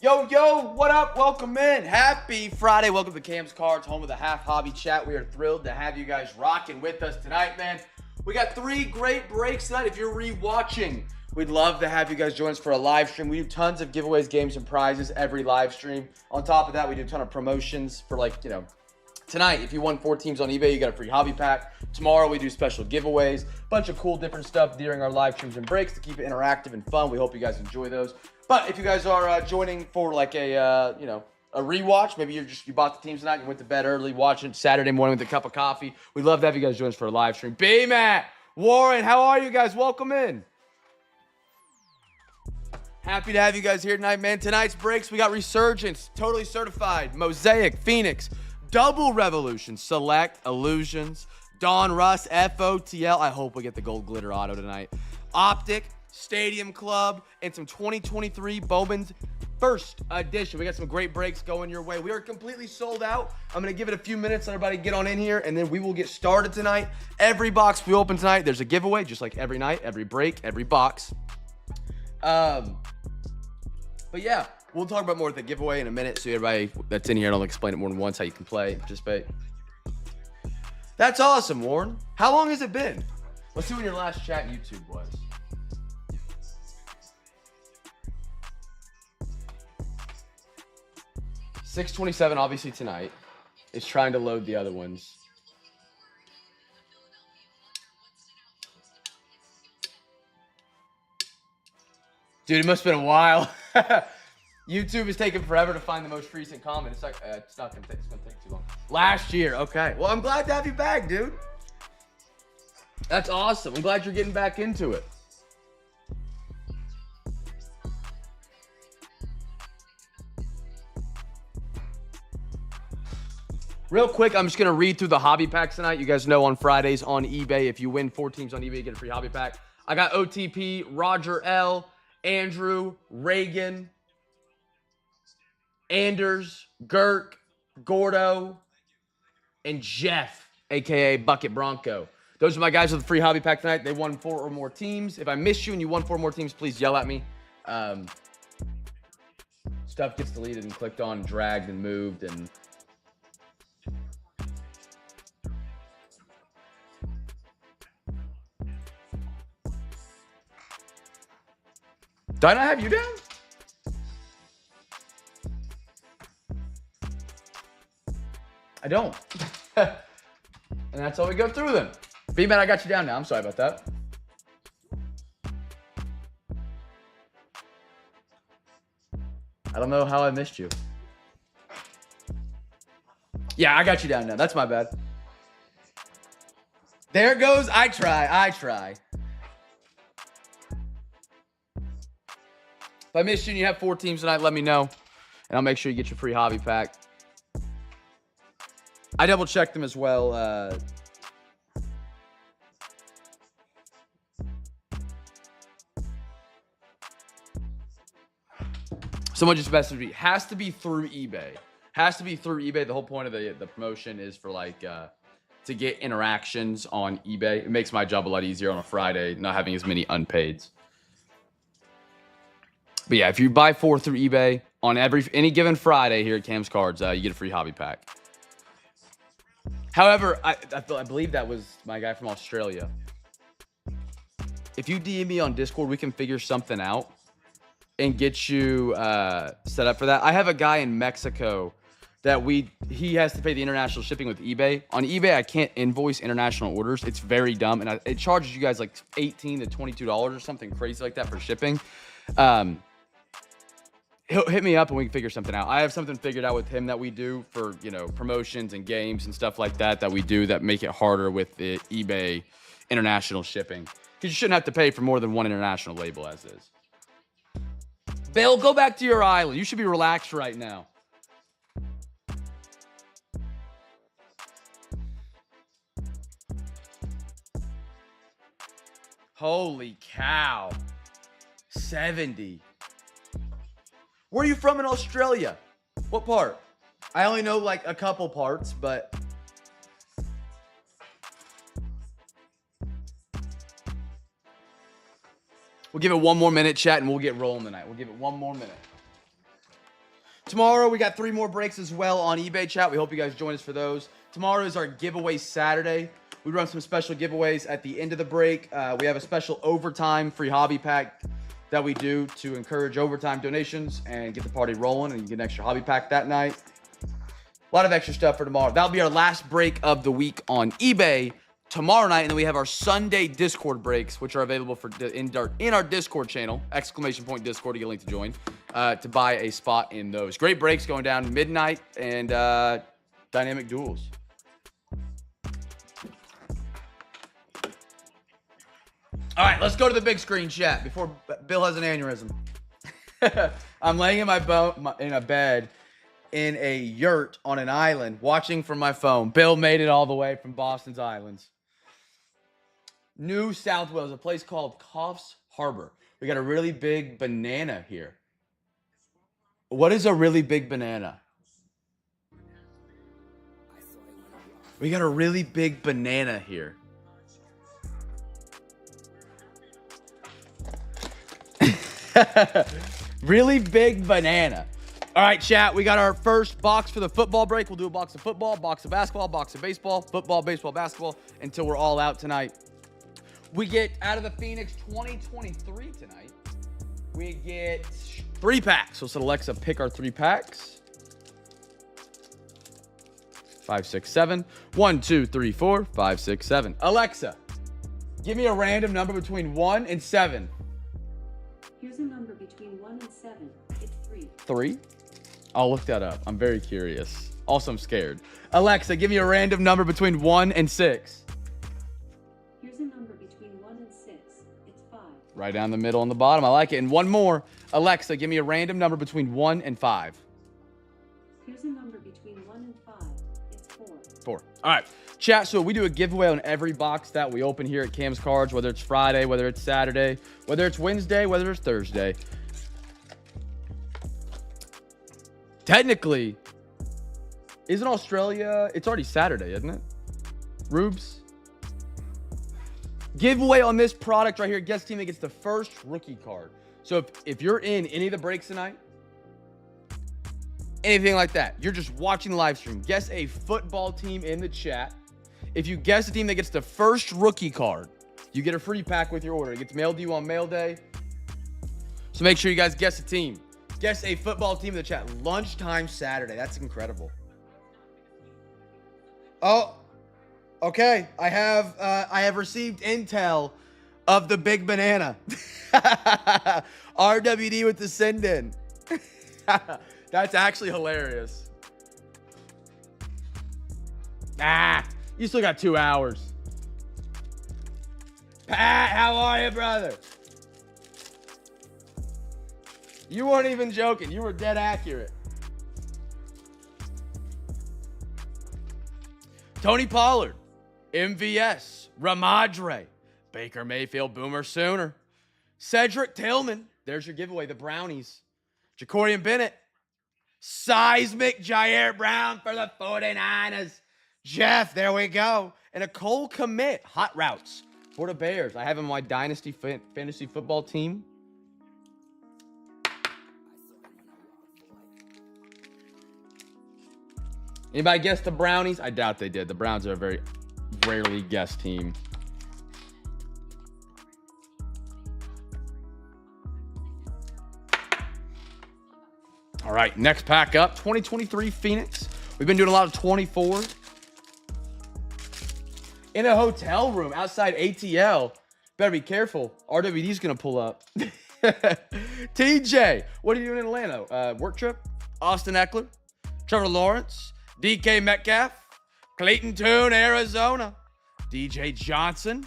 Yo, what up? Welcome in. Happy Friday. Welcome to Cam's Cards, home of the Half Hobby Chat. We are thrilled to have you guys rocking with us tonight, man. We got 3 great breaks tonight. If you're re-watching, we'd love to have you guys join us for a live stream. We do tons of giveaways, games, and prizes every live stream. On top of that, we do a ton of promotions for tonight, if you won 4 teams on eBay, you got a free hobby pack. Tomorrow, we do special giveaways, bunch of cool different stuff during our live streams and breaks to keep it interactive and fun. We hope you guys enjoy those. But if you guys are joining for like a rewatch, maybe you bought the teams tonight, you went to bed early, watching Saturday morning with a cup of coffee. We'd love to have you guys join us for a live stream. B-Matt, Warren, how are you guys? Welcome in. Happy to have you guys here tonight, man. Tonight's breaks, we got Resurgence, totally certified, Mosaic, Phoenix, Double Revolution, Select, Illusions, Donruss, FOTL. I hope we get the gold glitter auto tonight. Optic, Stadium Club, and some 2023 Bowman's first edition. We got some great breaks going your way. We are completely sold out. I'm going to give it a few minutes, let everybody get on in here, and then we will get started tonight. Every box we open tonight, there's a giveaway, just like every night, every break, every box. But yeah, we'll talk about more with the giveaway in a minute, so everybody that's in here, I'll explain it more than once how you can play, participate. That's awesome, Warren. How long has it been? Let's see when your last chat YouTube was. $6:27, obviously tonight. It's trying to load the other ones. Dude, it must have been a while. YouTube is taking forever to find the most recent comment. It's like, it's not gonna take too long. Last year, okay. Well, I'm glad to have you back, dude. That's awesome. I'm glad you're getting back into it. Real quick, I'm just going to read through the hobby packs tonight. You guys know on Fridays on eBay, if you win 4 teams on eBay, you get a free hobby pack. I got OTP, Roger L, Andrew, Reagan, Anders, Girk, Gordo, and Jeff, a.k.a. Bucket Bronco. Those are my guys with the free hobby pack tonight. They won 4 or more teams. If I missed you and you won 4 more teams, please yell at me. Stuff gets deleted and clicked on, dragged and moved, and do I not have you down? I don't. And that's how we go through them. B-Man, I got you down now. I'm sorry about that. I don't know how I missed you. Yeah, I got you down now. That's my bad. There it goes. I try. If I missed you and you have 4 teams tonight, let me know, and I'll make sure you get your free hobby pack. I double-checked them as well. Someone just messaged me. Has to be through eBay. The whole point of the promotion is for to get interactions on eBay. It makes my job a lot easier on a Friday, not having as many unpaids. But yeah, if you buy 4 through eBay on any given Friday here at Cam's Cards, you get a free hobby pack. However, I believe that was my guy from Australia. If you DM me on Discord, we can figure something out and get you set up for that. I have a guy in Mexico that he has to pay the international shipping with eBay. On eBay, I can't invoice international orders. It's very dumb, and it charges you guys like $18 to $22 or something crazy like that for shipping. He'll hit me up and we can figure something out. I have something figured out with him that we do for, promotions and games and stuff like that we do that make it harder with the eBay international shipping. Because you shouldn't have to pay for more than 1 international label as is. Bill, go back to your island. You should be relaxed right now. Holy cow. 70. Where are you from in Australia? What part? I only know like a couple parts, but we'll give it one more minute, chat, and we'll get rolling tonight. We'll give it one more minute. Tomorrow, we got 3 more breaks as well on eBay, chat. We hope you guys join us for those. Tomorrow is our giveaway Saturday. We run some special giveaways at the end of the break. We have a special overtime free hobby pack that we do to encourage overtime donations and get the party rolling, and you get an extra hobby pack that night. A lot of extra stuff for tomorrow. That'll be our last break of the week on eBay tomorrow night, and then we have our Sunday Discord breaks, which are available for in our Discord channel, !Discord to get a link to join, to buy a spot in those. Great breaks going down midnight and dynamic duels. All right, let's go to the big screen chat before Bill has an aneurysm. I'm laying in in a bed in a yurt on an island watching from my phone. Bill made it all the way from Boston's Islands. New South Wales, a place called Coffs Harbor. We got a really big banana here. What is a really big banana? We got a really big banana here. Really big banana. All right, chat. We got our first box for the football break. We'll do a box of football, box of basketball, box of baseball, football, baseball, basketball, until we're all out tonight. We get out of the Phoenix 2023 tonight. We get 3 packs. So Alexa, pick our 3 packs. 5, 6, 7. 1, 2, 3, 4, 5, 6, 7. Alexa, give me a random number between 1 and 7. Here's a number between 1 and 7. It's 3. 3? I'll look that up. I'm very curious. Also, I'm scared. Alexa, give me a random number between 1 and 6. Here's a number between 1 and 6. It's 5. Right down the middle on the bottom. I like it. And one more. Alexa, give me a random number between 1 and 5. Here's a number between 1 and 5. It's 4. 4. All right. Chat, so we do a giveaway on every box that we open here at Cam's Cards, whether it's Friday, whether it's Saturday, whether it's Wednesday, whether it's Thursday. Technically, isn't Australia, it's already Saturday, isn't it? Rubes? Giveaway on this product right here, guest team that gets the first rookie card. So if you're in any of the breaks tonight, anything like that, you're just watching the live stream, guess a football team in the chat. If you guess the team that gets the first rookie card, you get a free pack with your order. It gets mailed to you on mail day. So make sure you guys guess a team. Guess a football team in the chat. Lunchtime Saturday. That's incredible. Oh, okay. I have received intel of the big banana. RWD with the send in. That's actually hilarious. You still got 2 hours. Pat, how are you, brother? You weren't even joking. You were dead accurate. Tony Pollard, MVS, Ramadre, Baker Mayfield, Boomer Sooner, Cedric Tillman. There's your giveaway, the Brownies. Jacorian Bennett, Seismic Jair Brown for the 49ers. Jeff, there we go. And a Cole Kmet, hot routes for the Bears. I have him on my Dynasty Fantasy Football team. Anybody guess the Brownies? I doubt they did. The Browns are a very rarely guessed team. All right, next pack up. 2023 Phoenix. We've been doing a lot of 24. In a hotel room outside ATL. Better be careful. RWD's going to pull up. TJ, what are you doing in Atlanta? Work trip? Austin Eckler, Trevor Lawrence, DK Metcalf, Clayton Tune, Arizona, DJ Johnson,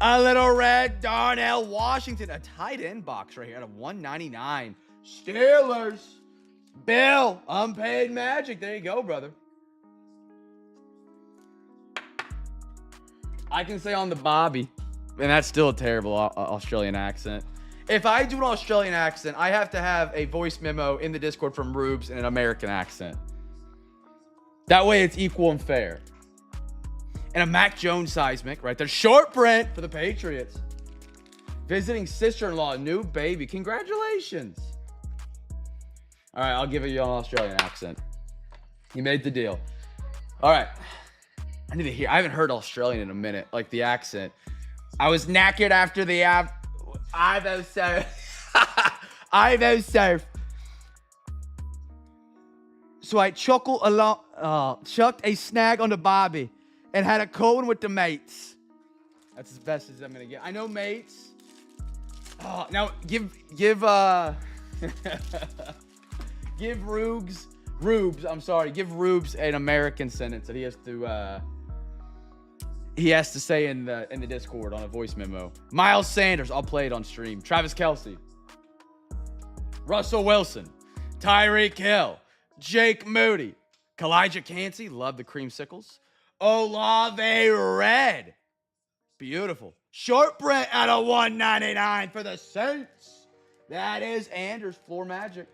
a little red Darnell Washington, a tight end box right here at a 199. Steelers, Bill, unpaid magic. There you go, brother. I can say on the Bobby, and that's still a terrible Australian accent. If I do an Australian accent, I have to have a voice memo in the Discord from Rubes in an American accent. That way it's equal and fair. And a Mac Jones seismic right there. Short print for the Patriots. Visiting sister-in-law, new baby. Congratulations. All right, I'll give you an Australian accent. You made the deal. All right. I need to hear. I haven't heard Australian in a minute, like the accent. I was knackered after the Ivo surf. Ivo surf. So I chucked a snag on the bobby and had a cold with the mates. That's as best as I'm gonna get. I know mates. Oh, now give Rubes, I'm sorry. Give Rubes an American sentence that he has to say in the Discord on a voice memo. Miles Sanders, I'll play it on stream. Travis Kelce, Russell Wilson, Tyreek Hill, Jake Moody, Kalijah Cansey, love the creamsicles. Olave Red, beautiful. Short print at a $1.99 for the Saints. That is Anders, floor magic.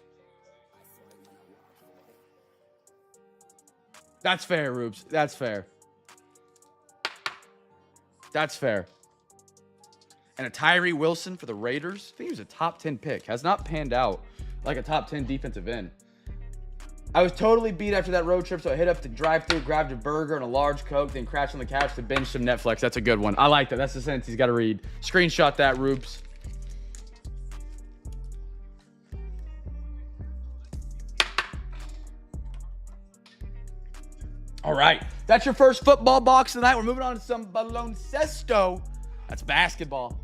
That's fair, Rubes. That's fair. That's fair. And a Tyree Wilson for the Raiders. I think he was a top 10 pick. Has not panned out like a top 10 defensive end. I was totally beat after that road trip, so I hit up the drive-thru, grabbed a burger and a large Coke, then crashed on the couch to binge some Netflix. That's a good one. I like that. That's the sentence he's got to read. Screenshot that, Rubes. All right. That's your first football box tonight. We're moving on to some baloncesto. That's basketball.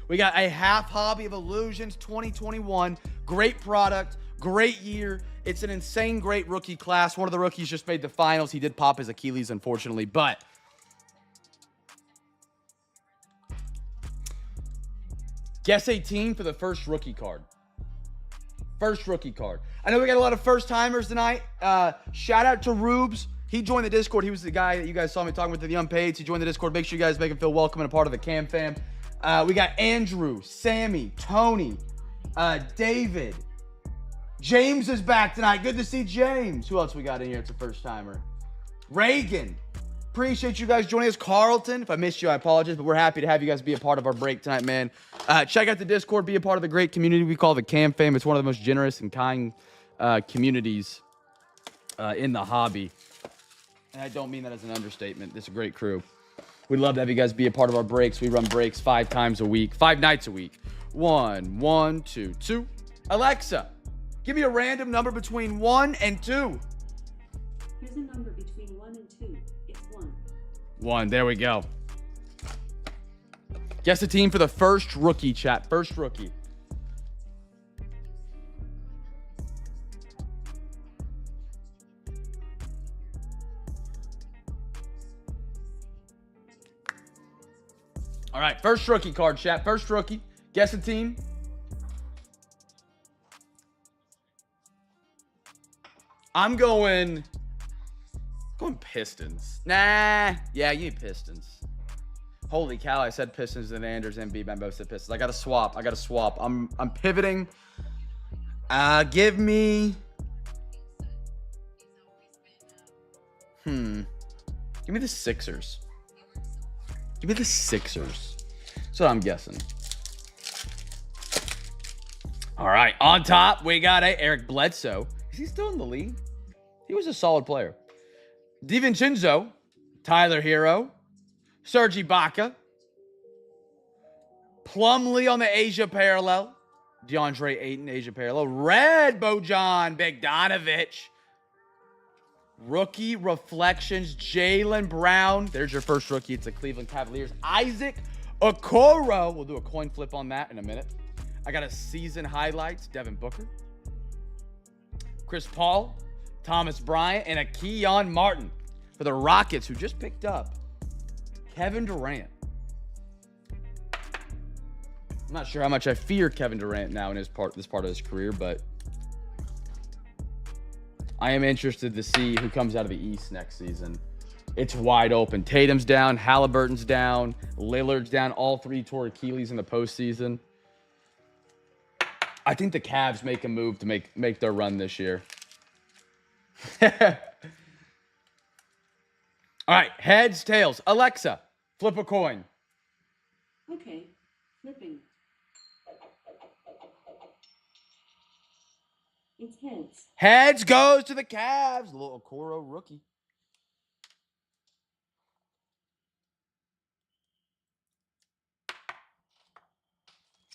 We got a half hobby of Illusions 2021. Great product. Great year. It's an insane great rookie class. One of the rookies just made the finals. He did pop his Achilles, unfortunately, but guess a team for the first rookie card. First rookie card. I know we got a lot of first-timers tonight. Shout out to Rubes. He joined the Discord. He was the guy that you guys saw me talking with the Unpaids. He joined the Discord. Make sure you guys make him feel welcome and a part of the Cam fam. We got Andrew, Sammy, Tony, David. James is back tonight. Good to see James. Who else we got in here? It's a first-timer. Reagan. Appreciate you guys joining us. Carlton, if I missed you, I apologize, but we're happy to have you guys be a part of our break tonight, man. Check out the Discord. Be a part of the great community we call the Cam fam. It's one of the most generous and kind communities in the hobby. And I don't mean that as an understatement. This is a great crew. We'd love to have you guys be a part of our breaks. We run breaks 5 nights a week. 1, 2, 2. Alexa, give me a random number between 1 and 2. Here's a number between 1 and 2. It's 1. 1. There we go. Guess the team for the first rookie, chat. First rookie. All right, first rookie card, chat. First rookie. Guess the team. I'm going Pistons. Nah. Yeah, you need Pistons. Holy cow, I said Pistons and Anders and B. both said Pistons. I got to swap. I'm pivoting. Give me the Sixers. Give me the Sixers. That's what I'm guessing. All right, on top, we got Eric Bledsoe. Is he still in the league? He was a solid player. DiVincenzo, Tyler Hero, Serge Ibaka, Plumlee on the Asia parallel, DeAndre Ayton, Asia parallel, Red Bojan Bogdanovic, rookie reflections, Jaylen Brown. There's your first rookie. It's the Cleveland Cavaliers. Isaac Okoro. We'll do a coin flip on that in a minute. I got a season highlights, Devin Booker, Chris Paul, Thomas Bryant, and a Keon Martin for the Rockets, who just picked up Kevin Durant. I'm not sure how much I fear Kevin Durant now in this part of his career, but I am interested to see who comes out of the East next season. It's wide open. Tatum's down, Halliburton's down, Lillard's down. All 3 tore Achilles in the postseason. I think the Cavs make a move to make their run this year. All right, heads, tails. Alexa, flip a coin. It's heads. Heads goes to the Cavs. A little Okoro rookie.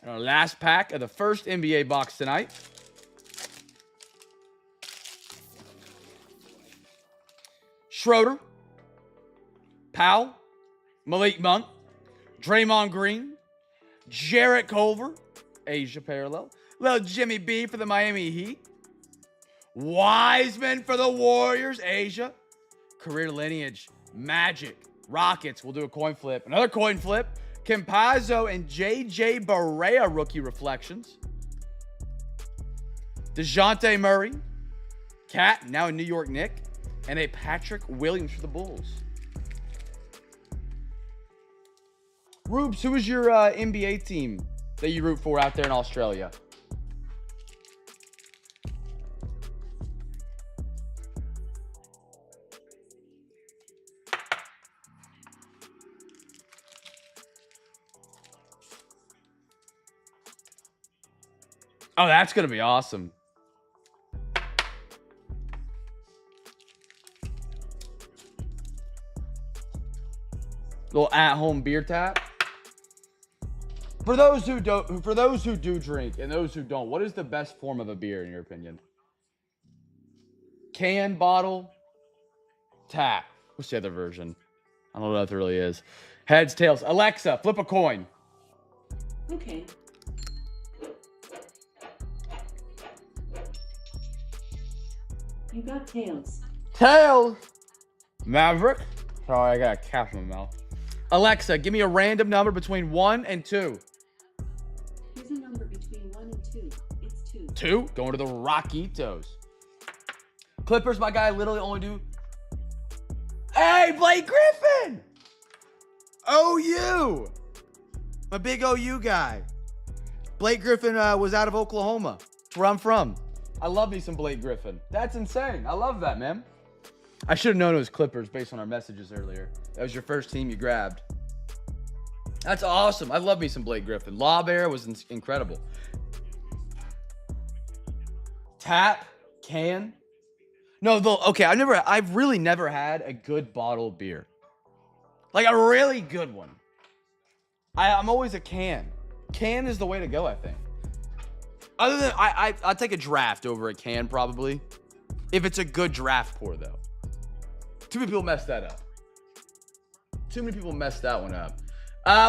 And our last pack of the first NBA box tonight. Schroeder, Powell, Malik Monk, Draymond Green, Jarrett Culver, Asia parallel. Little Jimmy B for the Miami Heat. Wiseman for the Warriors, Asia. Career lineage, Magic, Rockets. We'll do a coin flip. Another coin flip. Campazzo and J.J. Barea rookie reflections. DeJounte Murray, Cat, now a New York Knick, and a Patrick Williams for the Bulls. Rubes, who is your NBA team that you root for out there in Australia? Oh, that's going to be awesome. Little at-home beer tap. For those who do drink and those who don't, what is the best form of a beer in your opinion? Can, bottle, tap. What's the other version? I don't know what that really is. Heads, tails. Alexa, flip a coin. Okay. You got tails. Tails. Maverick. Sorry, I got a cap in my mouth. Alexa, give me a random number between 1 and 2. Here's a number between 1 and 2. It's 2. 2? Going to the Rockitos. Clippers, my guy, literally only do... Hey, Blake Griffin! OU! I'm a big OU guy. Blake Griffin was out of Oklahoma. That's where I'm from. I love me some Blake Griffin. That's insane. I love that, man. I should have known it was Clippers based on our messages earlier. That was your first team you grabbed. That's awesome. I love me some Blake Griffin. Lob Air was incredible. Tap, can. No, okay, I've really never had a good bottle of beer. Like a really good one. I'm always a can. Can is the way to go, I think. Other than, I'd take a draft over a can probably. If it's a good draft pour, though. Too many people messed that up. Too many people messed that one up.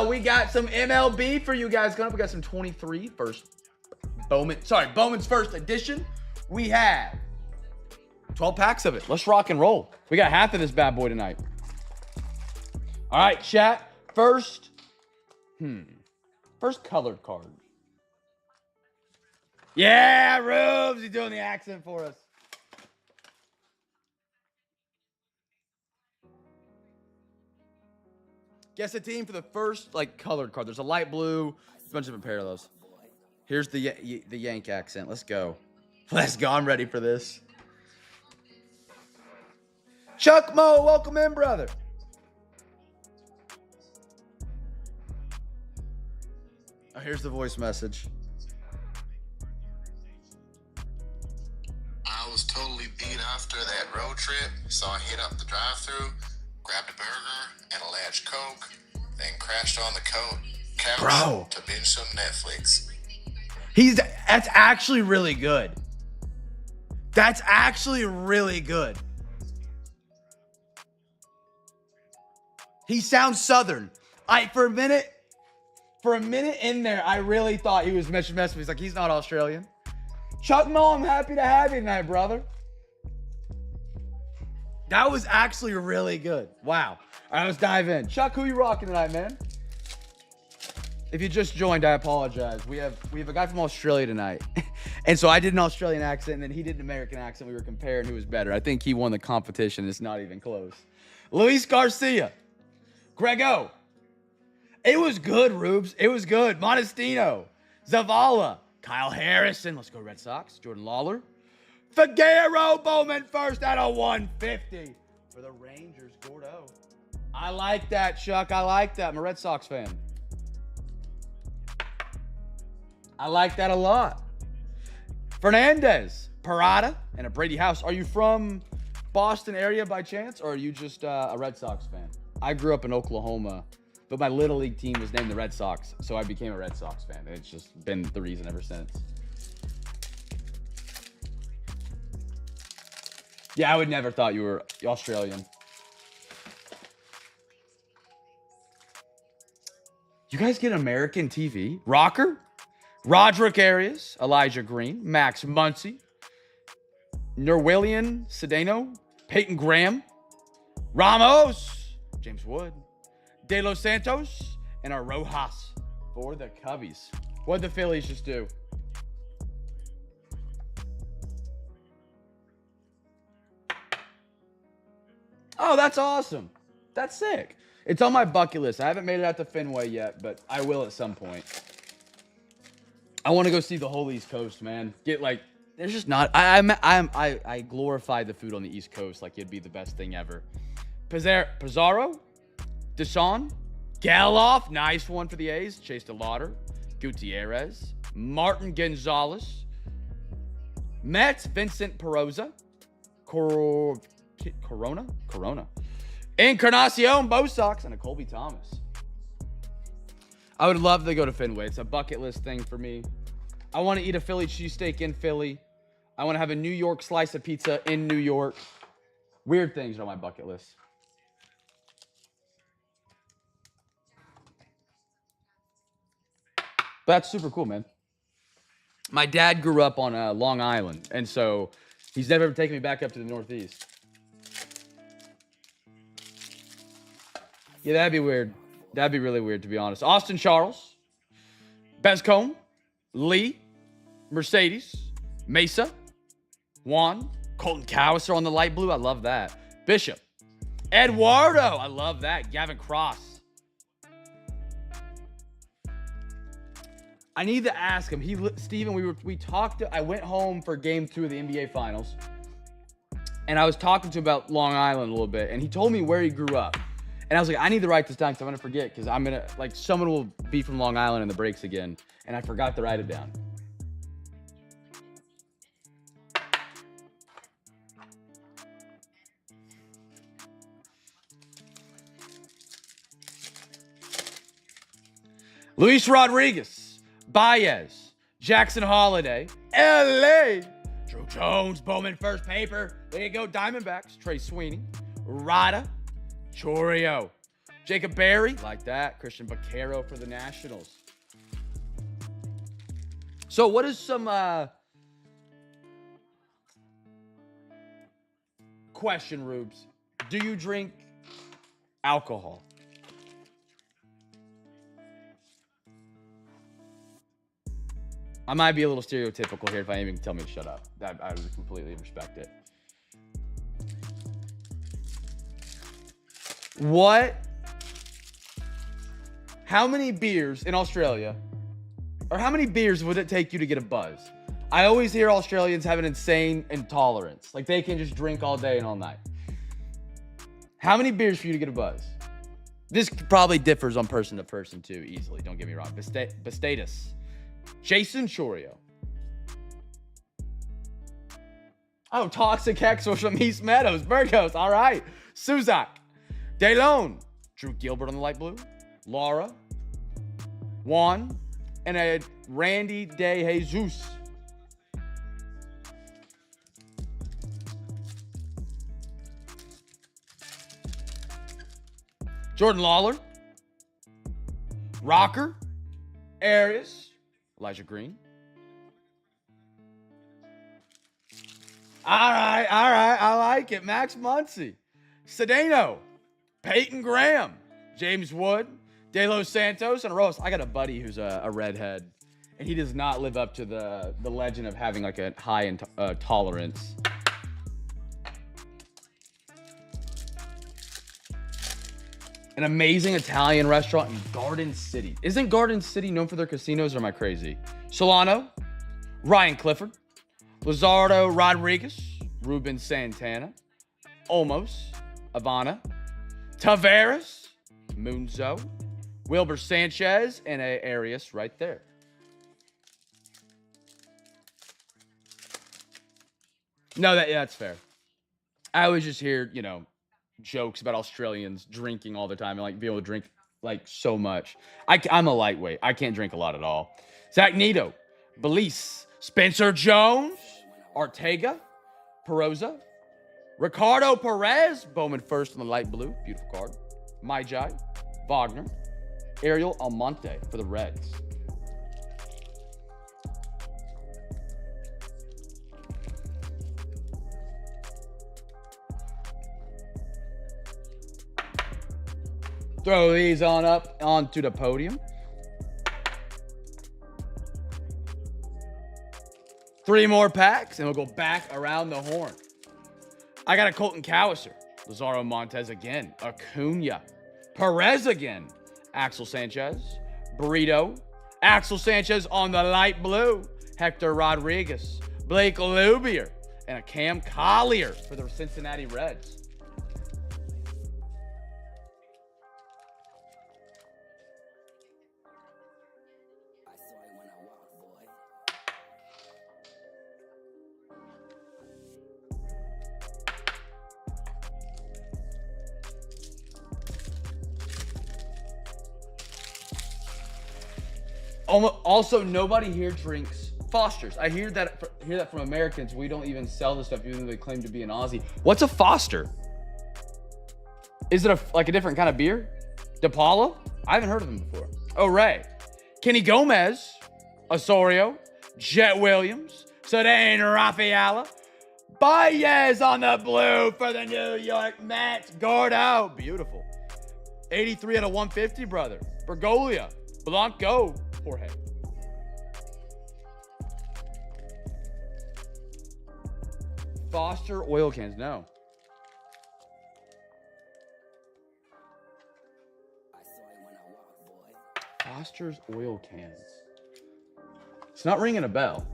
We got some MLB for you guys coming up. We got some 23 Bowman's first edition. We have 12 packs of it. Let's rock and roll. We got half of this bad boy tonight. All right, chat. First colored card. Yeah, Rubes, he's doing the accent for us. Guess a team for the first colored card. There's a light blue, a bunch of different parallels. Here's the Yank accent. Let's go. Let's go. I'm ready for this. Chuck Mo, welcome in, brother. Oh, here's the voice message. I was totally beat after that road trip, so I hit up the drive-thru, grabbed a burger and a large Coke, then crashed on the couch to binge some Netflix. That's actually really good. That's actually really good. He sounds Southern. For a minute in there, I really thought he was messing with me. He's like, he's not Australian. Chuck Mo, I'm happy to have you tonight, brother. That was actually really good. Wow. All right, let's dive in. Chuck, who you rocking tonight, man? If you just joined, I apologize. We have a guy from Australia tonight. And so I did an Australian accent, and then he did an American accent. We were comparing who was better. I think he won the competition. It's not even close. Luis Garcia. Grego. It was good, Rubes. It was good. Modestino. Zavala. Kyle Harrison. Let's go Red Sox. Jordan Lawler. Figueroa Bowman first out of 150 for the Rangers. Gordo. I like that, Chuck. I like that. I'm a Red Sox fan. I like that a lot. Fernandez, Parada, and a Brady House. Are you from Boston area by chance, or are you just a Red Sox fan? I grew up in Oklahoma, but my Little League team was named the Red Sox, so I became a Red Sox fan. And it's just been the reason ever since. Yeah, I would never thought you were Australian. You guys get American TV? Rocker? Roderick Arias, Elijah Green, Max Muncy, Nerwillian Cedeno, Peyton Graham, Ramos, James Wood, De Los Santos, and our Rojas for the Cubbies. What'd the Phillies just do? Oh, that's awesome. That's sick. It's on my bucket list. I haven't made it out to Fenway yet, but I will at some point. I want to go see the whole East Coast, man. Get like, there's just not. I glorify the food on the East Coast like it'd be the best thing ever. Pizarro, Deshaun, Geloff, nice one for the A's. Chase DeLauder, Gutierrez, Martin Gonzalez, Mets, Vincent Peroza, Corona, Encarnacion, Bo Sox, and a Colby Thomas. I would love to go to Fenway. It's a bucket list thing for me. I want to eat a Philly cheesesteak in Philly. I want to have a New York slice of pizza in New York. Weird things are on my bucket list. But that's super cool, man. My dad grew up on Long Island, and so he's never ever taken me back up to the Northeast. Yeah, that'd be weird. That'd be really weird, to be honest. Austin Charles, Bezcombe, Lee, Mercedes, Mesa, Juan, Colton Cowser on the light blue. I love that. Bishop, Eduardo. I love that. Gavin Cross. I need to ask him. Steven, we talked. I went home for game 2 of the NBA Finals, and I was talking to him about Long Island a little bit, and he told me where he grew up. And I was like, I need to write this down because I'm going to forget, because I'm going to, like, someone will be from Long Island in the breaks again, and I forgot to write it down. Luis Rodriguez, Baez, Jackson Holiday, LA, Drew Jones, Bowman first paper. There you go, Diamondbacks, Trey Sweeney, Rada, Chorio, Jacob Berry, like that. Christian Vaquero for the Nationals. So what is some question, Rubes? Do you drink alcohol? I might be a little stereotypical here if I even tell me to shut up. I would completely respect it. How many beers in Australia, or how many beers would it take you to get a buzz? I always hear Australians have an insane intolerance. Like, they can just drink all day and all night. How many beers for you to get a buzz? This probably differs on person to person too, easily. Don't get me wrong. Bastatus. Jason Chorio. Oh, Toxic X was from East Meadows. Burgos. All right. Suzak. DeLone. Drew Gilbert on the light blue. Laura. Juan. And a Randy De Jesus. Jordan Lawler. Rocker. Arias. Elijah Green. All right. I like it. Max Muncy. Cedeno. Peyton Graham. James Wood. De Los Santos. And Rose. I got a buddy who's a redhead, and he does not live up to the legend of having like a high tolerance. An amazing Italian restaurant in Garden City. Isn't Garden City known for their casinos, or am I crazy? Solano, Ryan Clifford, Lizardo Rodriguez, Ruben Santana, Olmos, Ivana, Tavares, Munzo, Wilber Sanchez, and Arias right there. No, that's fair. I always just hear, you know, jokes about Australians drinking all the time and like being able to drink like so much. I'm a lightweight. I can't drink a lot at all. Zach Nito, Belize, Spencer Jones, Ortega, Peroza, Ricardo Perez, Bowman first in the light blue, beautiful card. Maijai, Wagner, Ariel Almonte for the Reds. Throw these on up onto the podium. 3 more packs, and we'll go back around the horn. I got a Colton Cowser, Lazaro Montez again, Acuna, Perez again, Axel Sanchez, Burrito, Axel Sanchez on the light blue, Hector Rodriguez, Blake Lubier, and a Cam Collier for the Cincinnati Reds. Also, nobody here drinks Foster's. I hear that from Americans. We don't even sell this stuff, even though they claim to be an Aussie. What's a Foster? Is it like a different kind of beer? DePaula? I haven't heard of them before. Oh, Ray. Kenny Gomez, Osorio, Jet Williams, Cedane Rafaela, Baez on the blue for the New York Mets. Gordo, beautiful. 83 out of 150, brother. Bergolia, Blanco, Jorge. Foster oil cans, no. Foster's oil cans. It's not ringing a bell.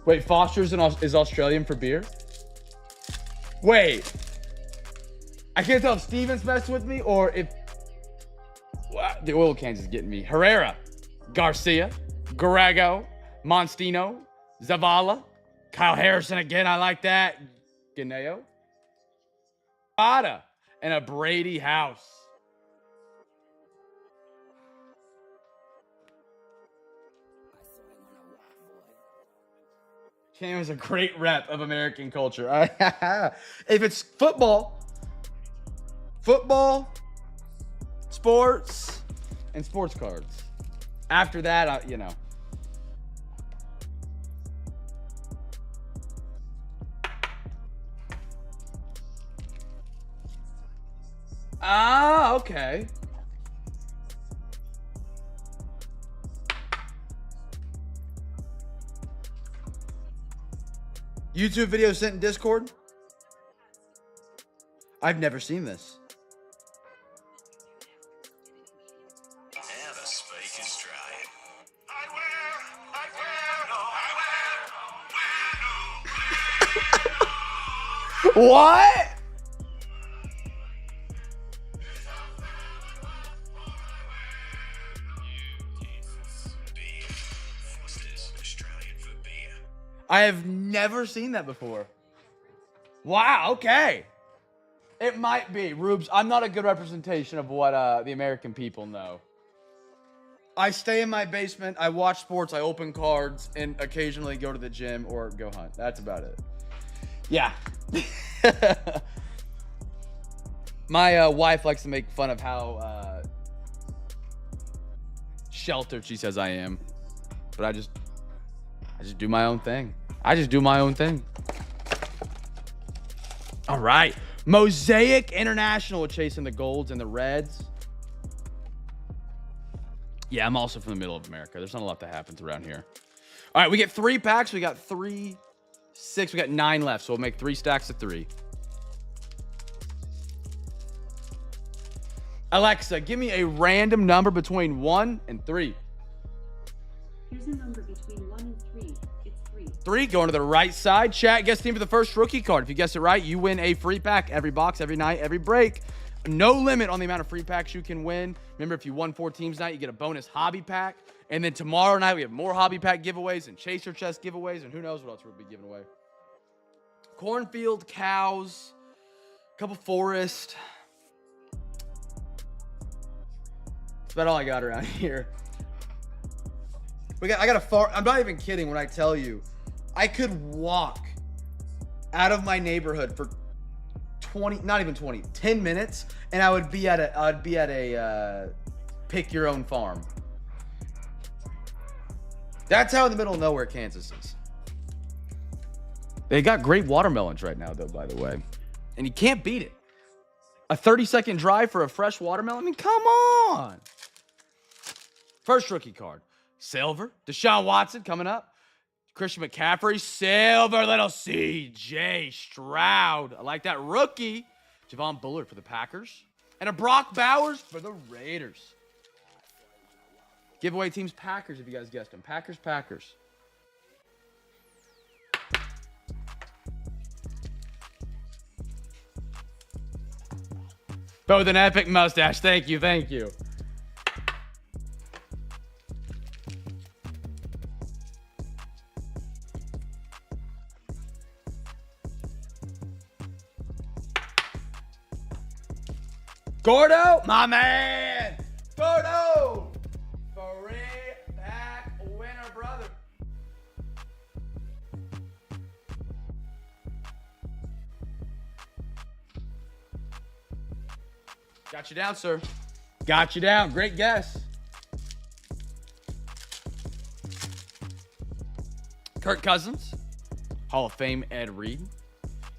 Wait, Foster's is Australian for beer? Wait. I can't tell if Steven's messing with me or if... Wow, the oil cans is getting me. Herrera, Garcia, Garrago, Monstino, Zavala, Kyle Harrison again. I like that. Ganeo. Ada, and a Brady House. Cam is a great rep of American culture. If it's football, sports, and sports cards. After that, you know. Ah, okay. YouTube video sent in Discord? I've never seen this. And the speaker's trying. What? I have never seen that before. Wow, okay. It might be. Rubes, I'm not a good representation of what the American people know. I stay in my basement, I watch sports, I open cards, and occasionally go to the gym or go hunt. That's about it. Yeah. My wife likes to make fun of how sheltered she says I am. But I just do my own thing. I just do my own thing. All right. Mosaic International chasing the golds and the reds. Yeah, I'm also from the middle of America. There's not a lot that happens around here. All right, we get 3 packs. We got 3, 6. We got 9 left, so we'll make 3 stacks of 3. Alexa, give me a random number between 1 and 3. Here's a number between 1 and 3. It's 3. 3 going to the right side. Chat, guess team for the first rookie card. If you guess it right, you win a free pack every box, every night, every break. No limit on the amount of free packs you can win. Remember, if you won 4 teams night, you get a bonus hobby pack. And then tomorrow night, we have more hobby pack giveaways and chaser chest giveaways. And who knows what else we'll be giving away. Cornfield, cows, a couple forest. That's about all I got around here. I got a far. I'm not even kidding when I tell you, I could walk out of my neighborhood for 10 minutes, and I would be at a pick your own farm. That's how in the middle of nowhere Kansas is. They got great watermelons right now, though, by the way, and you can't beat it. A 30-second drive for a fresh watermelon. I mean, come on. First rookie card. Silver. Deshaun Watson coming up. Christian McCaffrey. Silver. Little C.J. Stroud. I like that rookie. Javon Bullard for the Packers. And a Brock Bowers for the Raiders. Giveaway teams Packers, if you guys guessed them. Packers. Both an epic mustache. Thank you. Gordo, my man. Gordo. Free pack winner, brother. Got you down, sir. Got you down. Great guess. Kirk Cousins. Hall of Fame Ed Reed.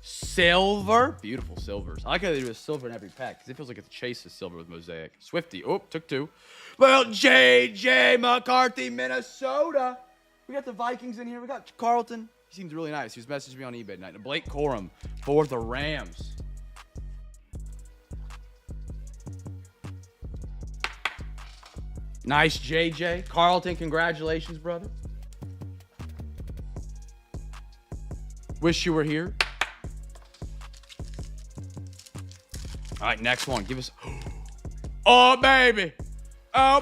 Silver. Beautiful silvers. I like how they do a silver in every pack because it feels like it's a chase of silver with Mosaic. Swifty. Oh, took 2. Well, J.J. McCarthy, Minnesota. We got the Vikings in here. We got Carlton. He seems really nice. He was messaging me on eBay tonight. And Blake Corum for the Rams. Nice, JJ. Carlton, congratulations, brother. Wish you were here. All right, next one. Give us... Oh, baby. I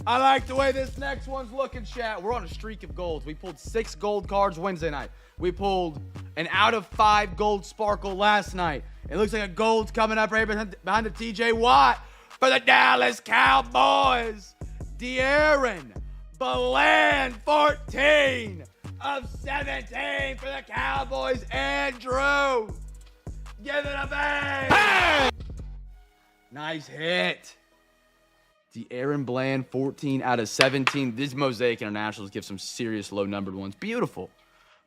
like the way this next one's looking, chat. We're on a streak of golds. We pulled 6 gold cards Wednesday night. We pulled an out of 5 gold sparkle last night. It looks like a gold's coming up right behind the TJ Watt for the Dallas Cowboys. De'Aaron Bland, 14 of 17 for the Cowboys. Andrew, give it a bang. Hey! Nice hit. De'Aaron Bland, 14 out of 17. These Mosaic Internationals give some serious low-numbered ones. Beautiful.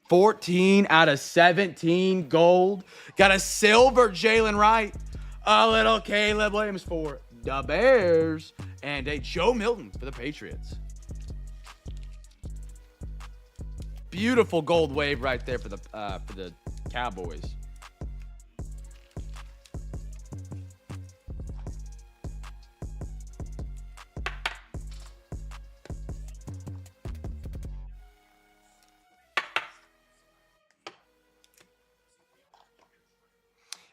14 out of 17 gold. Got a silver Jalen Wright. A little Caleb Williams for the Bears. And a Joe Milton for the Patriots. Beautiful gold wave right there for the Cowboys.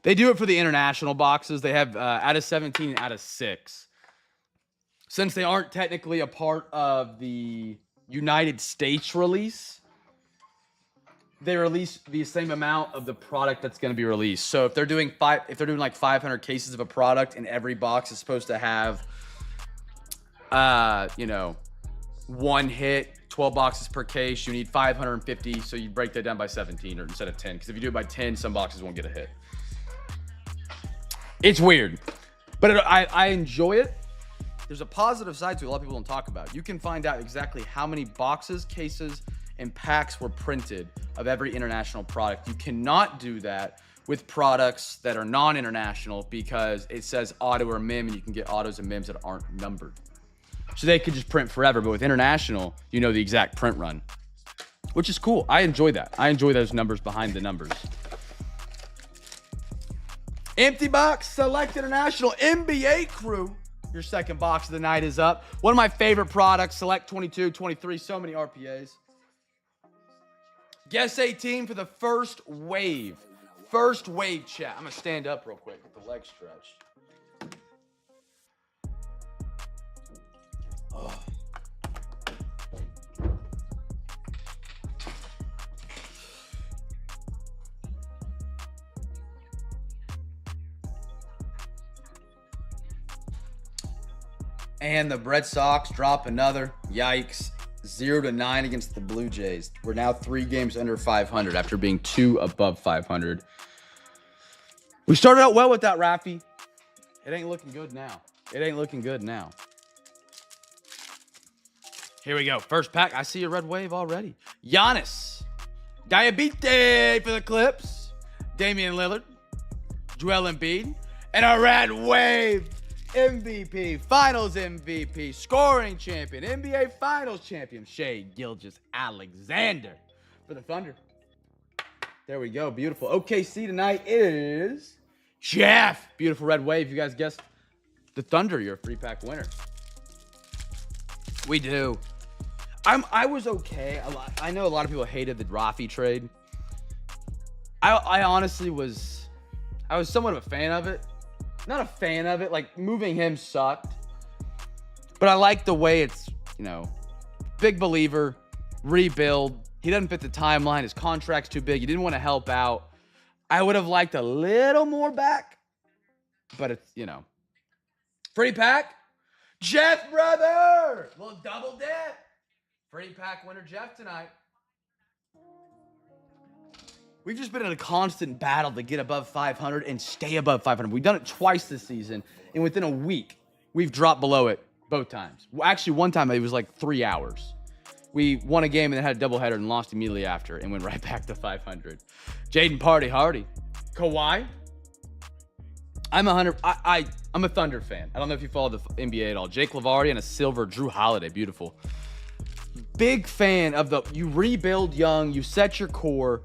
They do it for the international boxes. They have out of 17 and out of 6. Since they aren't technically a part of the United States release, they release the same amount of the product that's going to be released. So if they're doing like 500 cases of a product and every box is supposed to have, one hit, 12 boxes per case, you need 550. So you break that down by 17 or instead of 10. Because if you do it by 10, some boxes won't get a hit. It's weird, but I enjoy it. There's a positive side to it a lot of people don't talk about. You can find out exactly how many boxes, cases, and packs were printed of every international product. You cannot do that with products that are non-international because it says auto or mem, and you can get autos and mems that aren't numbered. So they could just print forever, but with international, you know the exact print run, which is cool. I enjoy that. I enjoy those numbers behind the numbers. Empty box, Select International, NBA Crew. Your second box of the night is up. One of my favorite products, Select 22, 23, so many RPAs. Guess a team for the first wave. First wave chat. I'm going to stand up real quick with the leg stretch. Oh. And the Red Sox drop another. Yikes. 0-9 against the Blue Jays. We're now 3 games under 500 after being 2 above 500. We started out well with that, Rafi. It ain't looking good now. It ain't looking good now. Here we go. First pack. I see a red wave already. Giannis. Diabete for the Clips. Damian Lillard. Joel Embiid. And a red wave. MVP, Finals MVP, scoring champion, NBA Finals champion, Shai Gilgeous-Alexander for the Thunder. There we go. Beautiful. OKC tonight is Jeff. Beautiful red wave. You guys guessed the Thunder. You're a free pack winner. We do. I was okay. I know a lot of people hated the Rafi trade. I honestly was somewhat of a fan of it. Not a fan of it. Like, moving him sucked. But I like the way it's, big believer, rebuild. He doesn't fit the timeline. His contract's too big. He didn't want to help out. I would have liked a little more back. But it's, Free pack. Jeff, brother. Little double dip. Free pack winner Jeff tonight. We've just been in a constant battle to get above 500 and stay above 500. We've done it twice this season, and within a week, we've dropped below it both times. Well, actually, one time it was like 3 hours. We won a game and then had a doubleheader and lost immediately after and went right back to 500. Jaden Party Hardy. Kawhi. I'm a Thunder fan. I don't know if you follow the NBA at all. Jake LaVardi and a silver Drew Holiday. Beautiful. Big fan of you rebuild young, you set your core.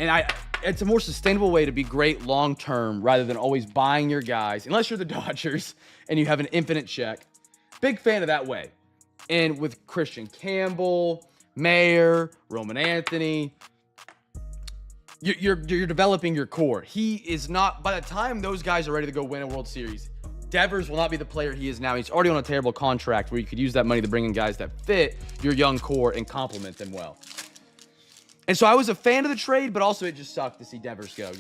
And it's a more sustainable way to be great long-term rather than always buying your guys, unless you're the Dodgers and you have an infinite check. Big fan of that way. And with Christian Campbell, Mayer, Roman Anthony, you're developing your core. He is not, by the time those guys are ready to go win a World Series, Devers will not be the player he is now. He's already on a terrible contract where you could use that money to bring in guys that fit your young core and complement them well. And so I was a fan of the trade, but also it just sucked to see Devers go,